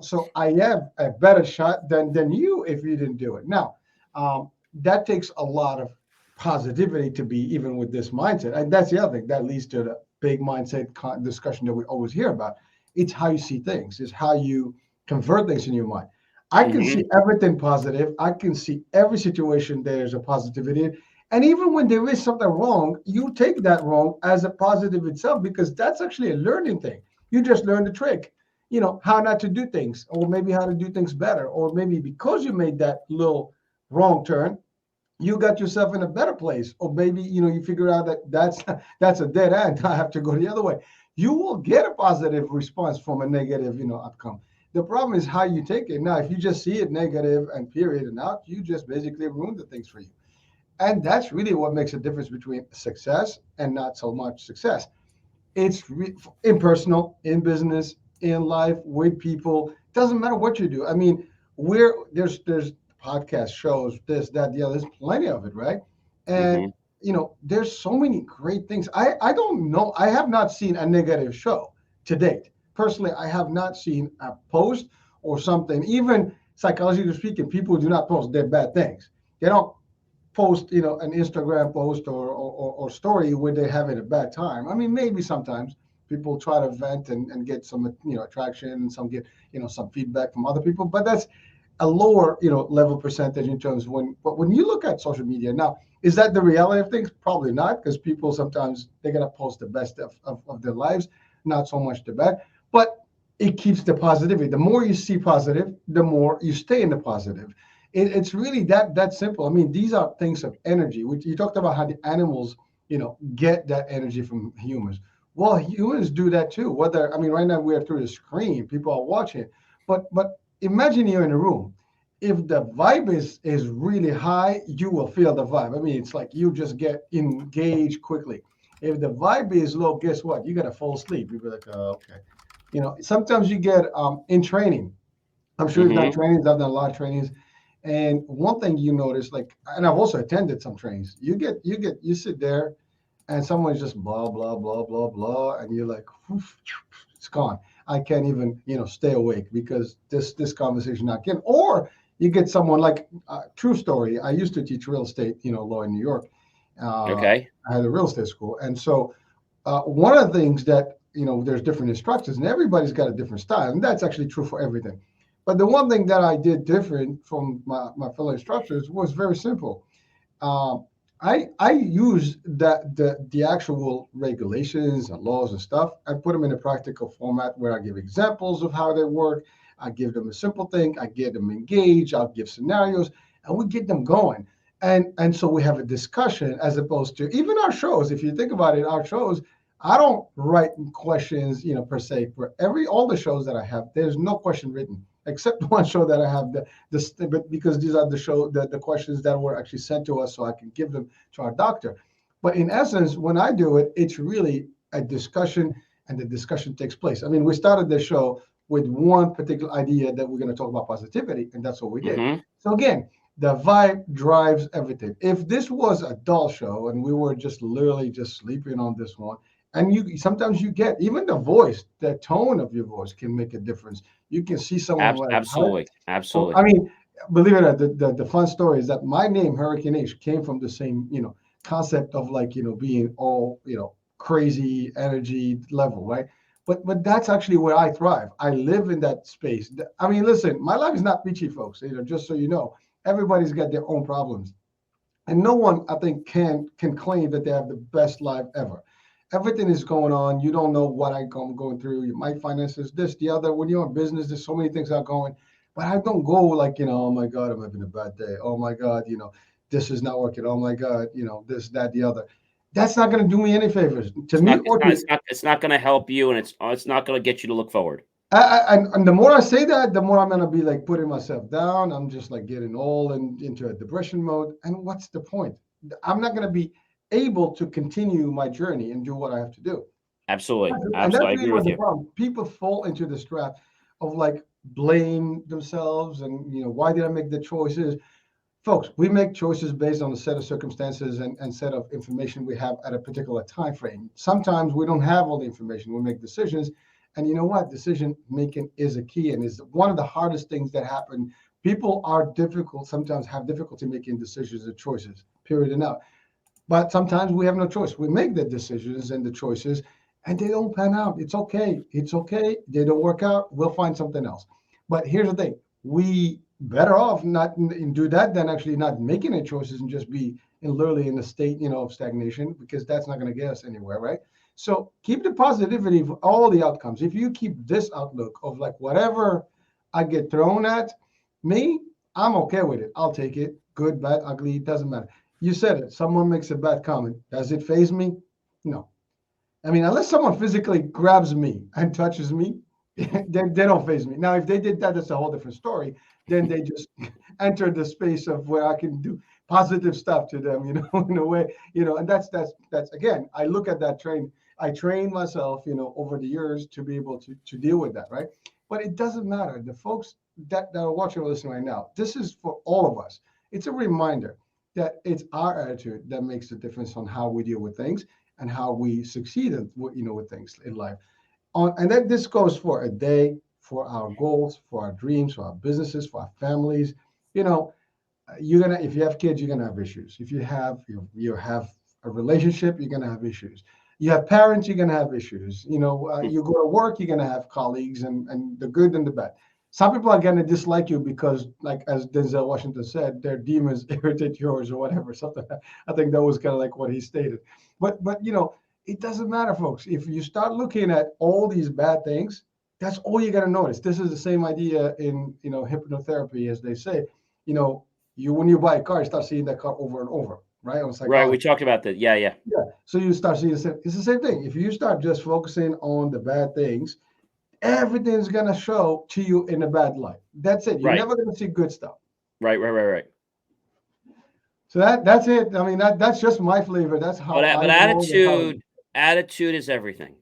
So I have a better shot than you if you didn't do it. Now, that takes a lot of positivity to be even with this mindset. And that's the other thing that leads to the big mindset discussion that we always hear about. It's how you see things, it's how you convert things in your mind. I can Hmm. see everything positive. I can see every situation there's a positivity. And even when there is something wrong, you take that wrong as a positive itself, because that's actually a learning thing. You just learn the trick, how not to do things, or maybe how to do things better, or maybe because you made that little wrong turn, you got yourself in a better place, or maybe you figure out that that's a dead end. I have to go the other way. You will get a positive response from a negative outcome. The problem is how you take it. Now if you just see it negative and period and out, you just basically ruin the things for you. And that's really what makes a difference between success and not so much success. It's impersonal, in business, in life, with people. Doesn't matter what you do. I mean, there's podcast shows, this, that, the other. There's plenty of it, right? And Hmm. there's so many great things. I don't know. I have not seen a negative show to date. Personally, I have not seen a post or something. Even psychologically speaking, people do not post their bad things. They don't post, an Instagram post or story where they're having a bad time. I mean, maybe sometimes people try to vent and get some, attraction, and some get, some feedback from other people, but that's a lower, level percentage in terms of but when you look at social media now, is that the reality of things? Probably not, because people sometimes they're going to post the best of their lives, not so much the bad, but it keeps the positivity. The more you see positive, the more you stay in the positive. It's really that simple. I mean, these are things of energy. You talked about how the animals, get that energy from humans. Well, humans do that too. Whether, I mean, right now we're through the screen, people are watching, but imagine you're in a room. If the vibe is really high, you will feel the vibe. I mean, it's like you just get engaged quickly. If the vibe is low, guess what? You gotta fall asleep. You'll be like, oh, okay. Sometimes you get in training. I'm sure you've done Hmm. trainings. I've done a lot of trainings. And one thing you notice, like, and I've also attended some trainings. You sit there, and someone's just blah blah blah blah blah, and you're like, "Oof, it's gone. I can't even stay awake because this conversation not getting." Or you get someone like true story. I used to teach real estate, law in New York. Uh, Okay. I had a real estate school, and so one of the things that there's different instructors, and everybody's got a different style, and that's actually true for everything. But the one thing that I did different from my fellow instructors was very simple. Um, I use the actual regulations and laws and stuff. I put them in a practical format where I give examples of how they work. I give them a simple thing. I get them engaged. I'll give scenarios, and we get them going. And so we have a discussion as opposed to even our shows. If you think about it, our shows, I don't write questions, per se for all the shows that I have. There's no question written except one show that I have but because these are the questions that were actually sent to us, so I can give them to our doctor. But in essence, when I do it, it's really a discussion, and the discussion takes place. I mean, we started the show with one particular idea that we're going to talk about positivity, and that's what we did. Hmm. So again, the vibe drives everything. If this was a dull show and we were just literally just sleeping on this one, and you sometimes you get even the voice, the tone of your voice can make a difference. You can see someone like, Absolutely. well, I Absolutely. mean, believe it or not, the fun story is that my name, Hurricane H, came from the same, concept of like, being all, crazy energy level, right? But that's actually where I thrive. I live in that space. I mean, listen, my life is not peachy, folks. Just so you know, everybody's got their own problems, and no one, I think, can claim that they have the best life ever. Everything is going on. You don't know what I'm going through. My finances, this, the other. When you're in business, there's so many things are going. But I don't go like, oh my God, I'm having a bad day. Oh my God, this is not working. Oh my God, this, that, the other. That's not going to do me any favors, to It's me not. It's or not. to. It's not going to help you, and it's not going to get you to look forward. And the more I say that, the more I'm going to be like putting myself down. I'm just like getting all into a depression mode. And what's the point? I'm not going to be able to continue my journey and do what I have to do. Absolutely. And that's Absolutely. I really agree what with the you. problem. People fall into this trap of like blame themselves and why did I make the choices? Folks, we make choices based on a set of circumstances and set of information we have at a particular time frame. Sometimes we don't have all the information. We make decisions. And you know what? Decision making is a key and is one of the hardest things that happen People are difficult, sometimes have difficulty making decisions and choices, period and out. But sometimes we have no choice. We make the decisions and the choices, and they don't pan out. It's okay. It's okay. They don't work out. We'll find something else. But here's the thing: we better off not and do that than actually not making any choices and just be literally in a state, of stagnation, because that's not going to get us anywhere, right? So keep the positivity of all the outcomes. If you keep this outlook of like whatever I get thrown at me, I'm okay with it. I'll take it. Good, bad, ugly, it doesn't matter. You said it. Someone makes a bad comment. Does it faze me? No. I mean, unless someone physically grabs me and touches me, they don't faze me. Now, if they did that, that's a whole different story. Then they just enter the space of where I can do positive stuff to them, in a way, and that's again, I look at that train. I train myself, over the years to be able to deal with that, right? But it doesn't matter. The folks that are watching or listening right now, this is for all of us. It's a reminder that it's our attitude that makes the difference on how we deal with things and how we succeed in, with things in life. And then this goes for a day, for our goals, for our dreams, for our businesses, for our families. You know, if you have kids, you're gonna have issues. If you have a relationship, you're gonna have issues. You have parents, you're gonna have issues. You go to work, you're gonna have colleagues, and the good and the bad. Some people are gonna dislike you because, like as Denzel Washington said, their demons irritate yours or whatever. Something. I think that was kind of like what he stated. But it doesn't matter, folks. If you start looking at all these bad things, that's all you're gonna notice. This is the same idea in hypnotherapy, as they say. When you buy a car, you start seeing that car over and over, right? On Right. We psychology. talked about that. Yeah. Yeah. So you start seeing it's the same thing. If you start just focusing on the bad things, everything's gonna show to you in a bad light. That's it. You're Right. never gonna see good stuff. Right. So that's it. I mean, that's just my flavor. That's how I But roll. That's how. attitude is everything.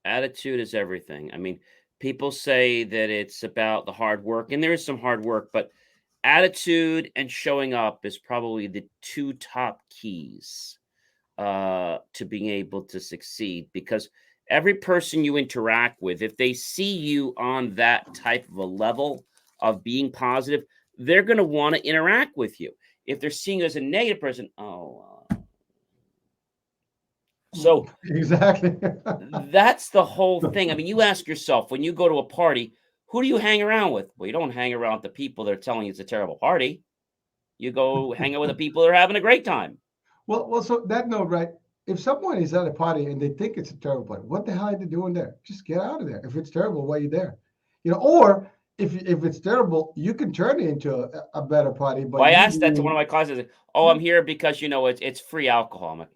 Attitude is everything. I mean, people say that it's about the hard work, and there is some hard work, but attitude and showing up is probably the two top keys to being able to succeed, because every person you interact with, if they see you on that type of a level of being positive, they're going to want to interact with you. If they're seeing you as a negative person, so Exactly. that's the whole thing. I mean, you ask yourself, when you go to a party, who do you hang around with? Well, you don't hang around with the people that are telling you it's a terrible party. You go hang out with the people that are having a great time. Well. So that note, right? If someone is at a party and they think it's a terrible party, what the hell are they doing there? Just get out of there. If it's terrible, why are you there? Or if it's terrible, you can turn it into a better party. Well, But I you asked that to one of being my classes. Oh, I'm here because it's free alcohol. I'm like,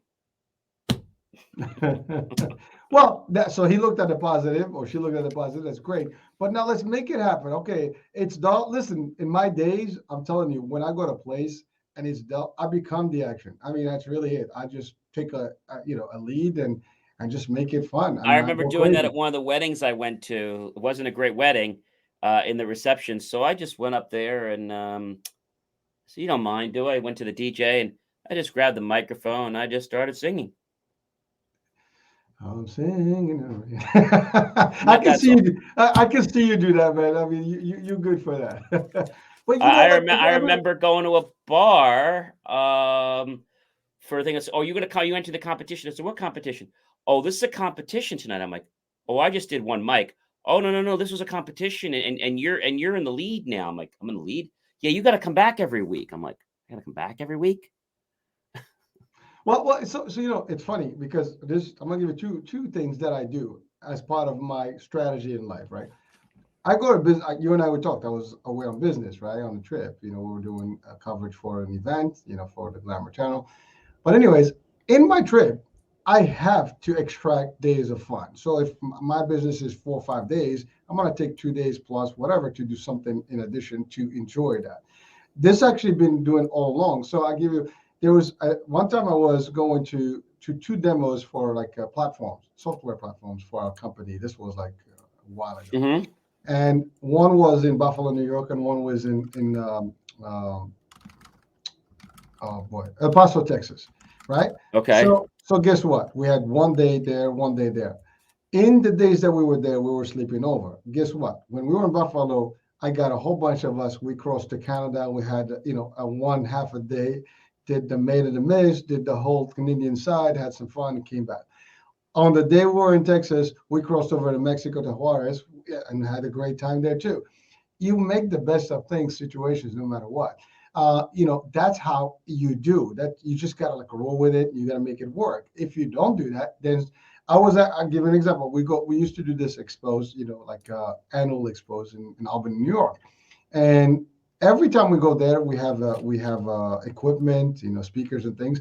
well, so he looked at the positive, or she looked at the positive. That's great. But now let's make it happen. Okay, it's dull. Listen, in my days, I'm telling you, when I go to a place and it's dull, I become the action. I mean, that's really it. I just take a lead and just make it fun. I I mean, I remember go doing that crazy. at one of the weddings I went to. It wasn't a great wedding in the reception, so I just went up there and so you don't mind, do I? Went to the DJ and I just grabbed the microphone and I just started singing. I'm singing. I Not can that see song. you. I can see you do that, man. I mean, you're good for that. But like if I ever. remember going to a bar for a thing. That's, oh, you're gonna call you enter the competition. I said, what competition? Oh, this is a competition tonight. I'm like, oh, I just did one mic. Oh, no. This was a competition, and you're in the lead now. I'm like, I'm in the lead. Yeah, you got to come back every week. I'm like, I got to come back every week. Well, so it's funny because I'm gonna give you two things that I do as part of my strategy in life, right? I go to business. You and I would talk. I was away on business, right, on a trip. We were doing coverage for an event, for the Glamour Channel. But anyways, in my trip, I have to extract days of fun. So if my business is 4 or 5 days, I'm gonna take 2 days plus whatever to do something in addition to enjoy that. This actually been doing all along. So I give you, there was one time I was going to two demos for like platforms, software platforms for our company. This was like a while ago, Mm-hmm. and one was in Buffalo, New York, and one was in um, oh boy, El Paso, Texas, right? Okay. So guess what? We had one day there, one day there. In the days that we were there, we were sleeping over. Guess what? When we were in Buffalo, I got a whole bunch of us. We crossed to Canada. We had, a 1/2 a day, did the Maid of the Mist, did the whole Canadian side, had some fun, and came back. On the day we were in Texas, we crossed over to Mexico to Juarez, and had a great time there too. You make the best of things, situations, no matter what. That's how you do that. You just gotta like roll with it. You gotta make it work. If you don't do that, then I'll give you an example. We used to do this expose, like annual expose in Albany, New York, and every time we go there, we have equipment, speakers and things,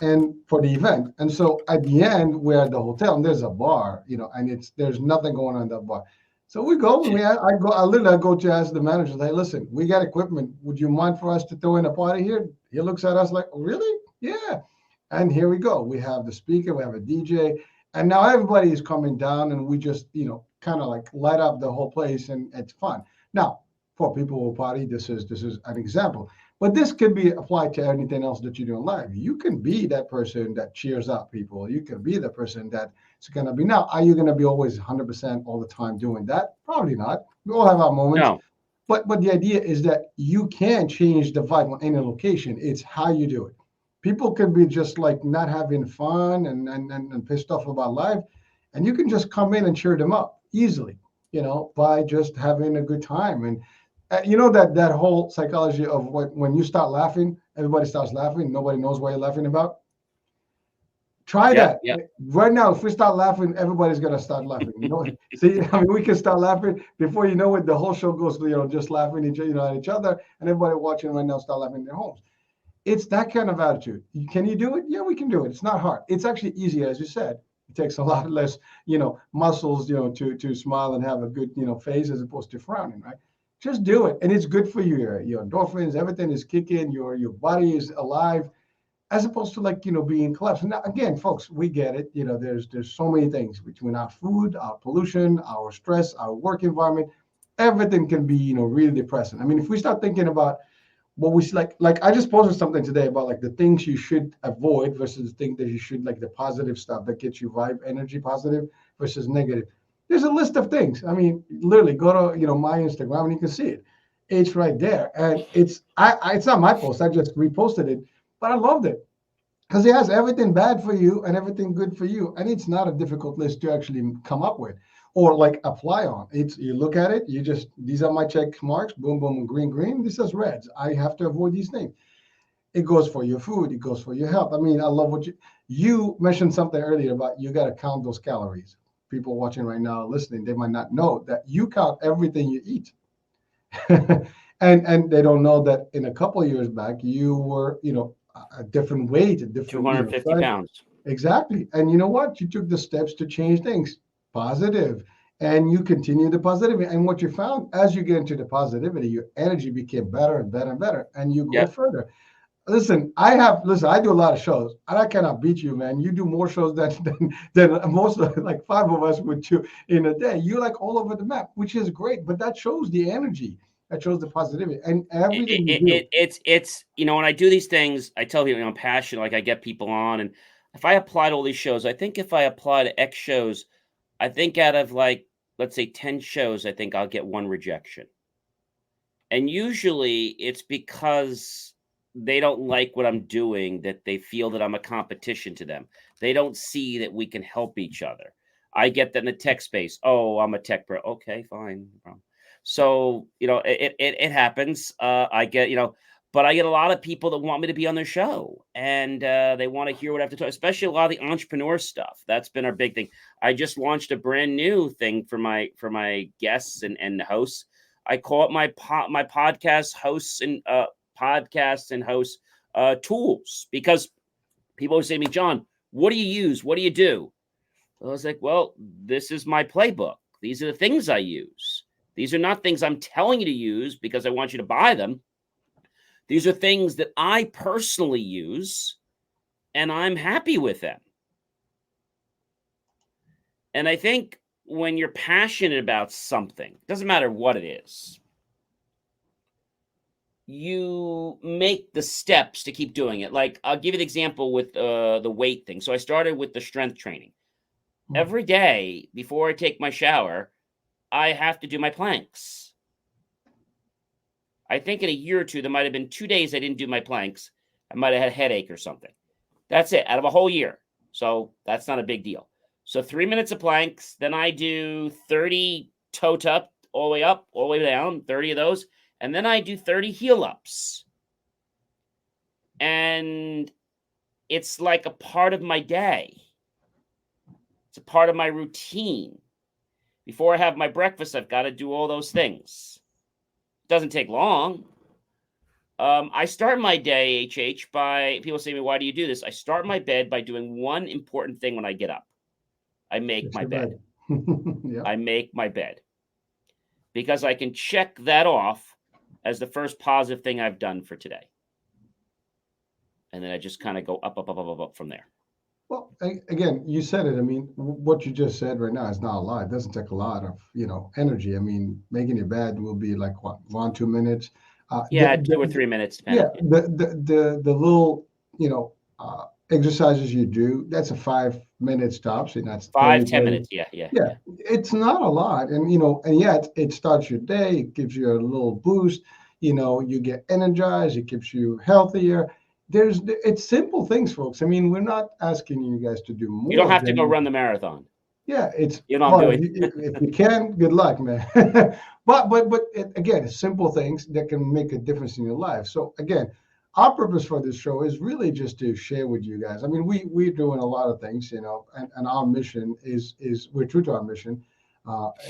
and for the event. And so at the end, we're at the hotel and there's a bar, and there's nothing going on in that bar. So we go and I go to ask the manager, hey, listen, we got equipment. Would you mind for us to throw in a party here? He looks at us like, really? Yeah. And here we go. We have the speaker, we have a DJ, and now everybody is coming down and we just, kind of like light up the whole place and it's fun. Now, for people who party, this is an example. But this could be applied to anything else that you do in life. You can be that person that cheers up people. You can be the person that's going to be. Now, are you going to be always 100% all the time doing that? Probably not. We all have our moments. No. But the idea is that you can change the vibe on any location. It's how you do it. People can be just like not having fun and pissed off about life. And you can just come in and cheer them up easily, by just having a good time. And that whole psychology of when you start laughing, everybody starts laughing. Nobody knows what you're laughing about. Try that. Yeah. Right now. If we start laughing, everybody's gonna start laughing. See, I mean, we can start laughing before you know it. The whole show goes to just laughing at each other, and everybody watching right now start laughing in their homes. It's that kind of attitude. Can you do it? Yeah, we can do it. It's not hard. It's actually easier, as you said. It takes a lot less, muscles, to smile and have a good, face as opposed to frowning, right? Just do it, and it's good for you. Your endorphins, everything is kicking. Your body is alive, as opposed to being collapsed. Now, again, folks, we get it. There's so many things between our food, our pollution, our stress, our work environment. Everything can be really depressing. I mean, if we start thinking about what we like I just posted something today about like the things you should avoid versus the things that you should, like the positive stuff that gets you vibe energy, positive versus negative. There's a list of things. I mean, literally go to my Instagram and you can see it. It's right there, and it's not my post. I just reposted it, but I loved it because it has everything bad for you and everything good for you, and it's not a difficult list to actually come up with or like apply on. It's you look at it, these are my check marks, boom, boom, green, green. This is reds. I have to avoid these things. It goes for your food. It goes for your health. I mean, I love what you mentioned something earlier about you got to count those calories. People watching right now, listening, they might not know that you count everything you eat. and they don't know that in a couple of years back, you were, a different weight, a different 250 pounds. Exactly. And you know what? You took the steps to change things positive, and you continue the positivity. And what you found as you get into the positivity, your energy became better and better and better, and you go further. Listen, I do a lot of shows, and I cannot beat you, man. You do more shows than most of, like 5 of us would do in a day. You're like all over the map, which is great, but that shows the energy, that shows the positivity, and everything you do. It's when I do these things, I tell people I'm passionate. Like I get people on, and if I apply to all these shows, I think if I apply to X shows, I think out of like let's say 10 shows, I think I'll get 1 rejection, and usually it's because they don't like what I'm doing, that they feel that I'm a competition to them. They don't see that we can help each other. I get that in the tech space. Oh, I'm a tech bro. Okay, fine. So, it happens. I get, but I get a lot of people that want me to be on their show, and they want to hear what I have to talk, especially a lot of the entrepreneur stuff. That's been our big thing. I just launched a brand new thing for my guests and hosts. I call it my podcast hosts and podcasts and hosts tools, because people always say to me, John, what do you use? What do you do? I was like, well, this is my playbook. These are the things I use. These are not things I'm telling you to use because I want you to buy them. These are things that I personally use, and I'm happy with them. And I think when you're passionate about something, doesn't matter what it is, you make the steps to keep doing it. Like I'll give you an example with the weight thing. So I started with the strength training. Every day before I take my shower, I have to do my planks. I think in a year or two, there might have been 2 days I didn't do my planks. I might have had a headache or something. That's it out of a whole year. So that's not a big deal. So 3 minutes of planks. Then I do 30 toe tap all the way up, all the way down, 30 of those. And then I do 30 heel ups. And it's like a part of my day. It's a part of my routine. Before I have my breakfast, I've got to do all those things. It doesn't take long. I start my day, HH, by people say to me, why do you do this? I start my bed by doing one important thing when I get up. I make my bed. Yeah. I make my bed. Because I can check that off as the first positive thing I've done for today. And then I just kind of go up from there. Well, again, you said it. I mean, what you just said right now is not a lot. It doesn't take a lot of, energy. I mean, making your bed will be like what, 1-2 minutes. Yeah, 2 or 3 minutes, depending. Yeah, the little, exercises you do, that's a 5 minute stop. So that's 5-10 30. minutes. Yeah. Yeah, it's not a lot. And yet it starts your day, it gives you a little boost, you get energized, it keeps you healthier. It's simple things, folks. I mean, we're not asking you guys to do You don't more have to go than, run the marathon. yeah, it's, You know what I'm well, doing. if you can, good luck, man. Again, it's simple things that can make a difference in your life. So again, our purpose for this show is really just to share with you guys. I mean, we're doing a lot of things, and our mission is we're true to our mission.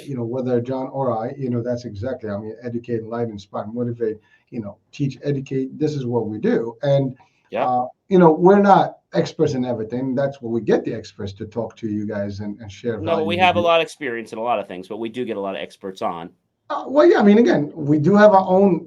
Whether John or I, that's exactly. I mean, educate, enlighten, inspire, motivate. Teach, educate. This is what we do, and Yeah. we're not experts in everything. That's where we get the experts to talk to you guys and share No, value we with have a you. lot of experience in a lot of things, but we do get a lot of experts on. Well, yeah, I mean, again, we do have our own,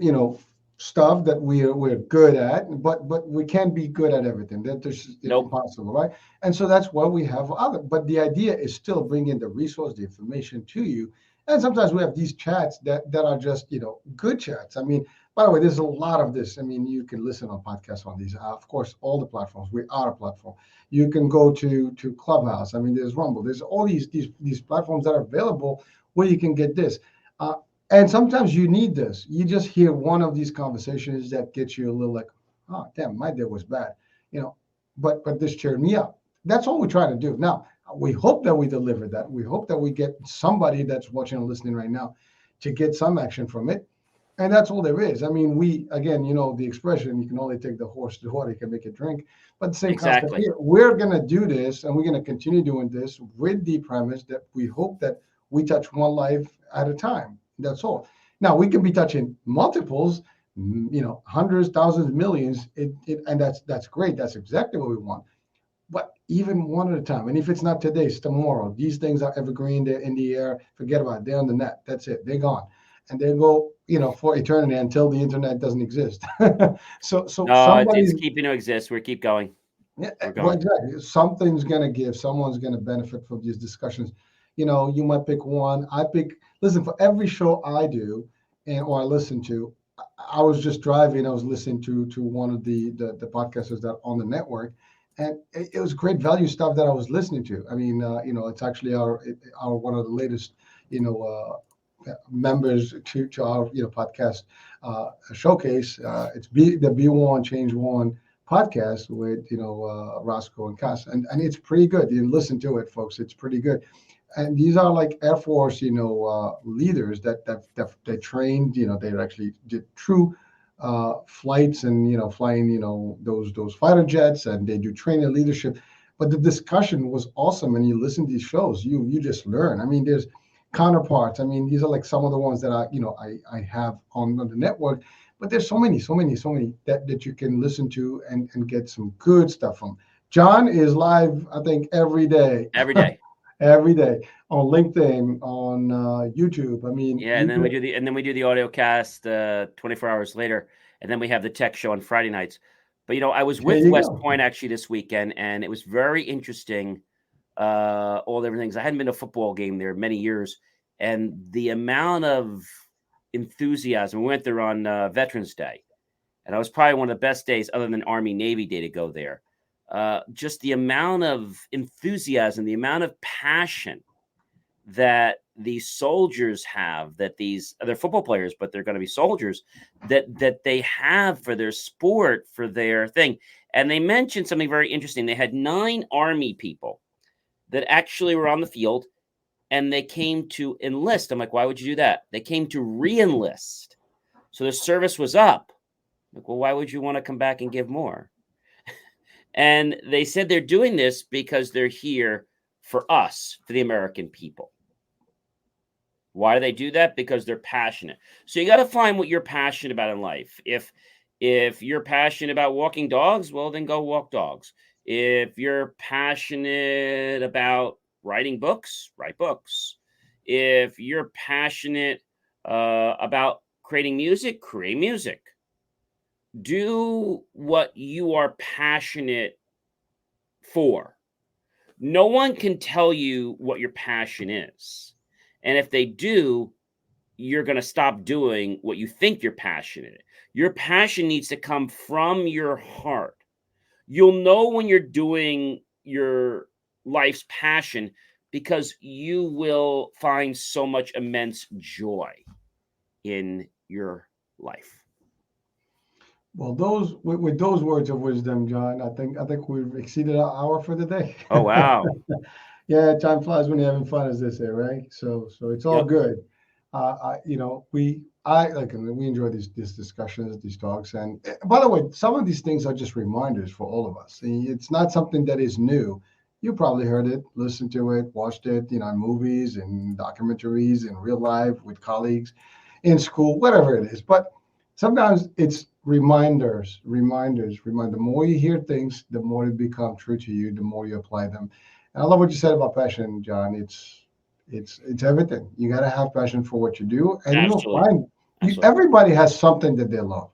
stuff that we're good at, but we can't be good at everything. That is Nope. impossible, right? And so that's why we have other. But the idea is still bringing the resource, the information to you. And sometimes we have these chats that are just, good chats. I mean, by the way, there's a lot of this. I mean, you can listen on podcasts on these. Of course, all the platforms. We are a platform. You can go to Clubhouse. I mean, there's Rumble. There's all these platforms that are available where you can get this. And sometimes you need this. You just hear one of these conversations that gets you a little like, oh, damn, my day was bad, but this cheered me up. That's all we try to do. Now, we hope that we deliver that. We hope that we get somebody that's watching and listening right now to get some action from it. And that's all there is. I mean, again, the expression, you can only take the horse to water, you can make it drink. But the same concept Exactly. here. We're going to do this, and we're going to continue doing this with the premise that we hope that we touch one life at a time. That's all. Now we can be touching multiples, hundreds, thousands, millions. And that's great. That's exactly what we want. But even one at a time. And if it's not today, it's tomorrow. These things are evergreen. They're in the air. Forget about it. They're on the net. That's it. They're gone, and they go, for eternity until the internet doesn't exist. so No, it's somebody's. keeping to exist. We keep going. Yeah, We're well, going. exactly. Something's gonna give. Someone's gonna benefit from these discussions. You might pick one. I pick. Listen, for every show I do or I listen to, I was just driving. I was listening to one of the podcasters that are on the network, and it was great value stuff that I was listening to. I mean, it's actually our one of the latest, members to our podcast showcase. It's the B1 Change One podcast with Roscoe and Cass, and it's pretty good. You listen to it, folks. It's pretty good. And these are like Air Force, leaders that they trained. They actually did true flights and flying those fighter jets, and they do training leadership. But the discussion was awesome, and you listen to these shows, you just learn. I mean, there's counterparts. I mean, these are like some of the ones that I have on the network. But there's so many that you can listen to and get some good stuff from. John is live, I think, every day. Every day. Every day on LinkedIn, on YouTube. I mean, Yeah, and then we do the audio cast 24 hours later, and then we have the tech show on Friday nights. But I was with West Point actually this weekend, and it was very interesting. All different things. I hadn't been to a football game there many years, and the amount of enthusiasm. We went there on Veterans Day, and it was probably one of the best days, other than Army Navy Day, to go there. Just the amount of enthusiasm, the amount of passion that these soldiers have, that these they're football players, but they're going to be soldiers that they have for their sport, for their thing. And they mentioned something very interesting. They had 9 Army people that actually were on the field, and they came to enlist. I'm like, why would you do that? They came to re-enlist. So the service was up. I'm like, well, why would you want to come back and give more? And they said they're doing this because they're here for us, for the American people. Why do they do that? Because they're passionate. So you got to find what you're passionate about in life. If you're passionate about walking dogs, well, then go walk dogs. If you're passionate about writing books, write books. If you're passionate about creating music, create music. Do what you are passionate for. No one can tell you what your passion is. And if they do, you're going to stop doing what you think you're passionate in. Your passion needs to come from your heart. You'll know when you're doing your life's passion because you will find so much immense joy in your life. Well, with those words of wisdom, John, I think we've exceeded our hour for the day. Oh, wow. Yeah, time flies when you're having fun, as they say, right? So it's all Yep. good. We enjoy these discussions, these talks, and by the way, some of these things are just reminders for all of us. It's not something that is new. You probably heard it, listened to it, watched it, in movies and documentaries, in real life with colleagues, in school, whatever it is. But sometimes it's reminders. The more you hear things, the more they become true to you, the more you apply them. And I love what you said about passion, John. It's everything. You got to have passion for what you do, and you'll Absolutely. find everybody has something that they love.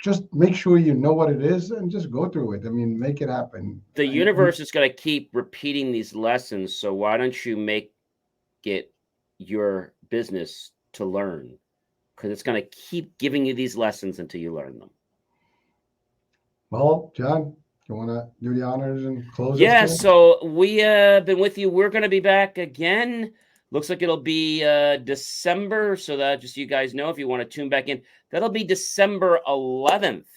Just make sure you know what it is and just go through it. I mean, make it happen. The universe is going to keep repeating these lessons. So why don't you make it your business to learn? Because it's going to keep giving you these lessons until you learn them. Well, John, you want to do the honors and close? Yeah, so we have been with you. We're going to be back again. Looks like it'll be December, so that just so you guys know, if you want to tune back in, that'll be December 11th.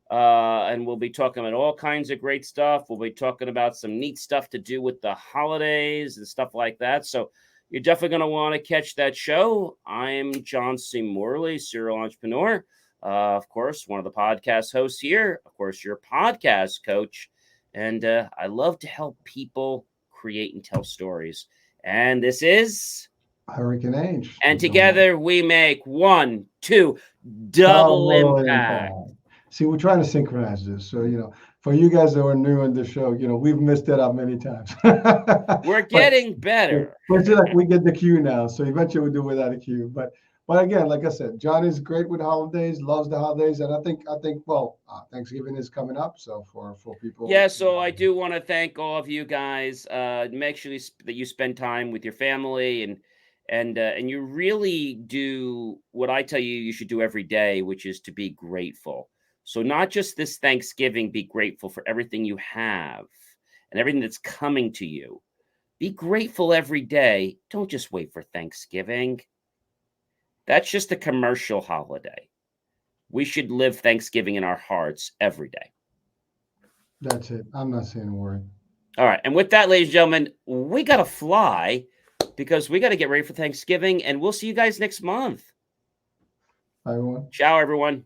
And we'll be talking about all kinds of great stuff. We'll be talking about some neat stuff to do with the holidays and stuff like that. So you're definitely going to want to catch that show. I'm John C. Morley, serial entrepreneur. Of course, one of the podcast hosts here. Of course, your podcast coach. And I love to help people create and tell stories. And this is Hurricaneh. And together we make 1, 2, double impact. See, we're trying to synchronize this. So, for you guys that are new in the show, we've missed it up many times. We're getting better. But it's like we get the cue now. So eventually we'll do without a cue. But again, like I said, John is great with holidays, loves the holidays. And I think, Thanksgiving is coming up. So for people. Yeah, so I do want to thank all of you guys. Make sure that you spend time with your family and you really do what I tell you should do every day, which is to be grateful. So not just this Thanksgiving, be grateful for everything you have and everything that's coming to you. Be grateful every day. Don't just wait for Thanksgiving. That's just a commercial holiday. We should live Thanksgiving in our hearts every day. That's it. I'm not saying a word. All right. And with that, ladies and gentlemen, we got to fly because we got to get ready for Thanksgiving. And we'll see you guys next month. Bye, everyone. Ciao, everyone.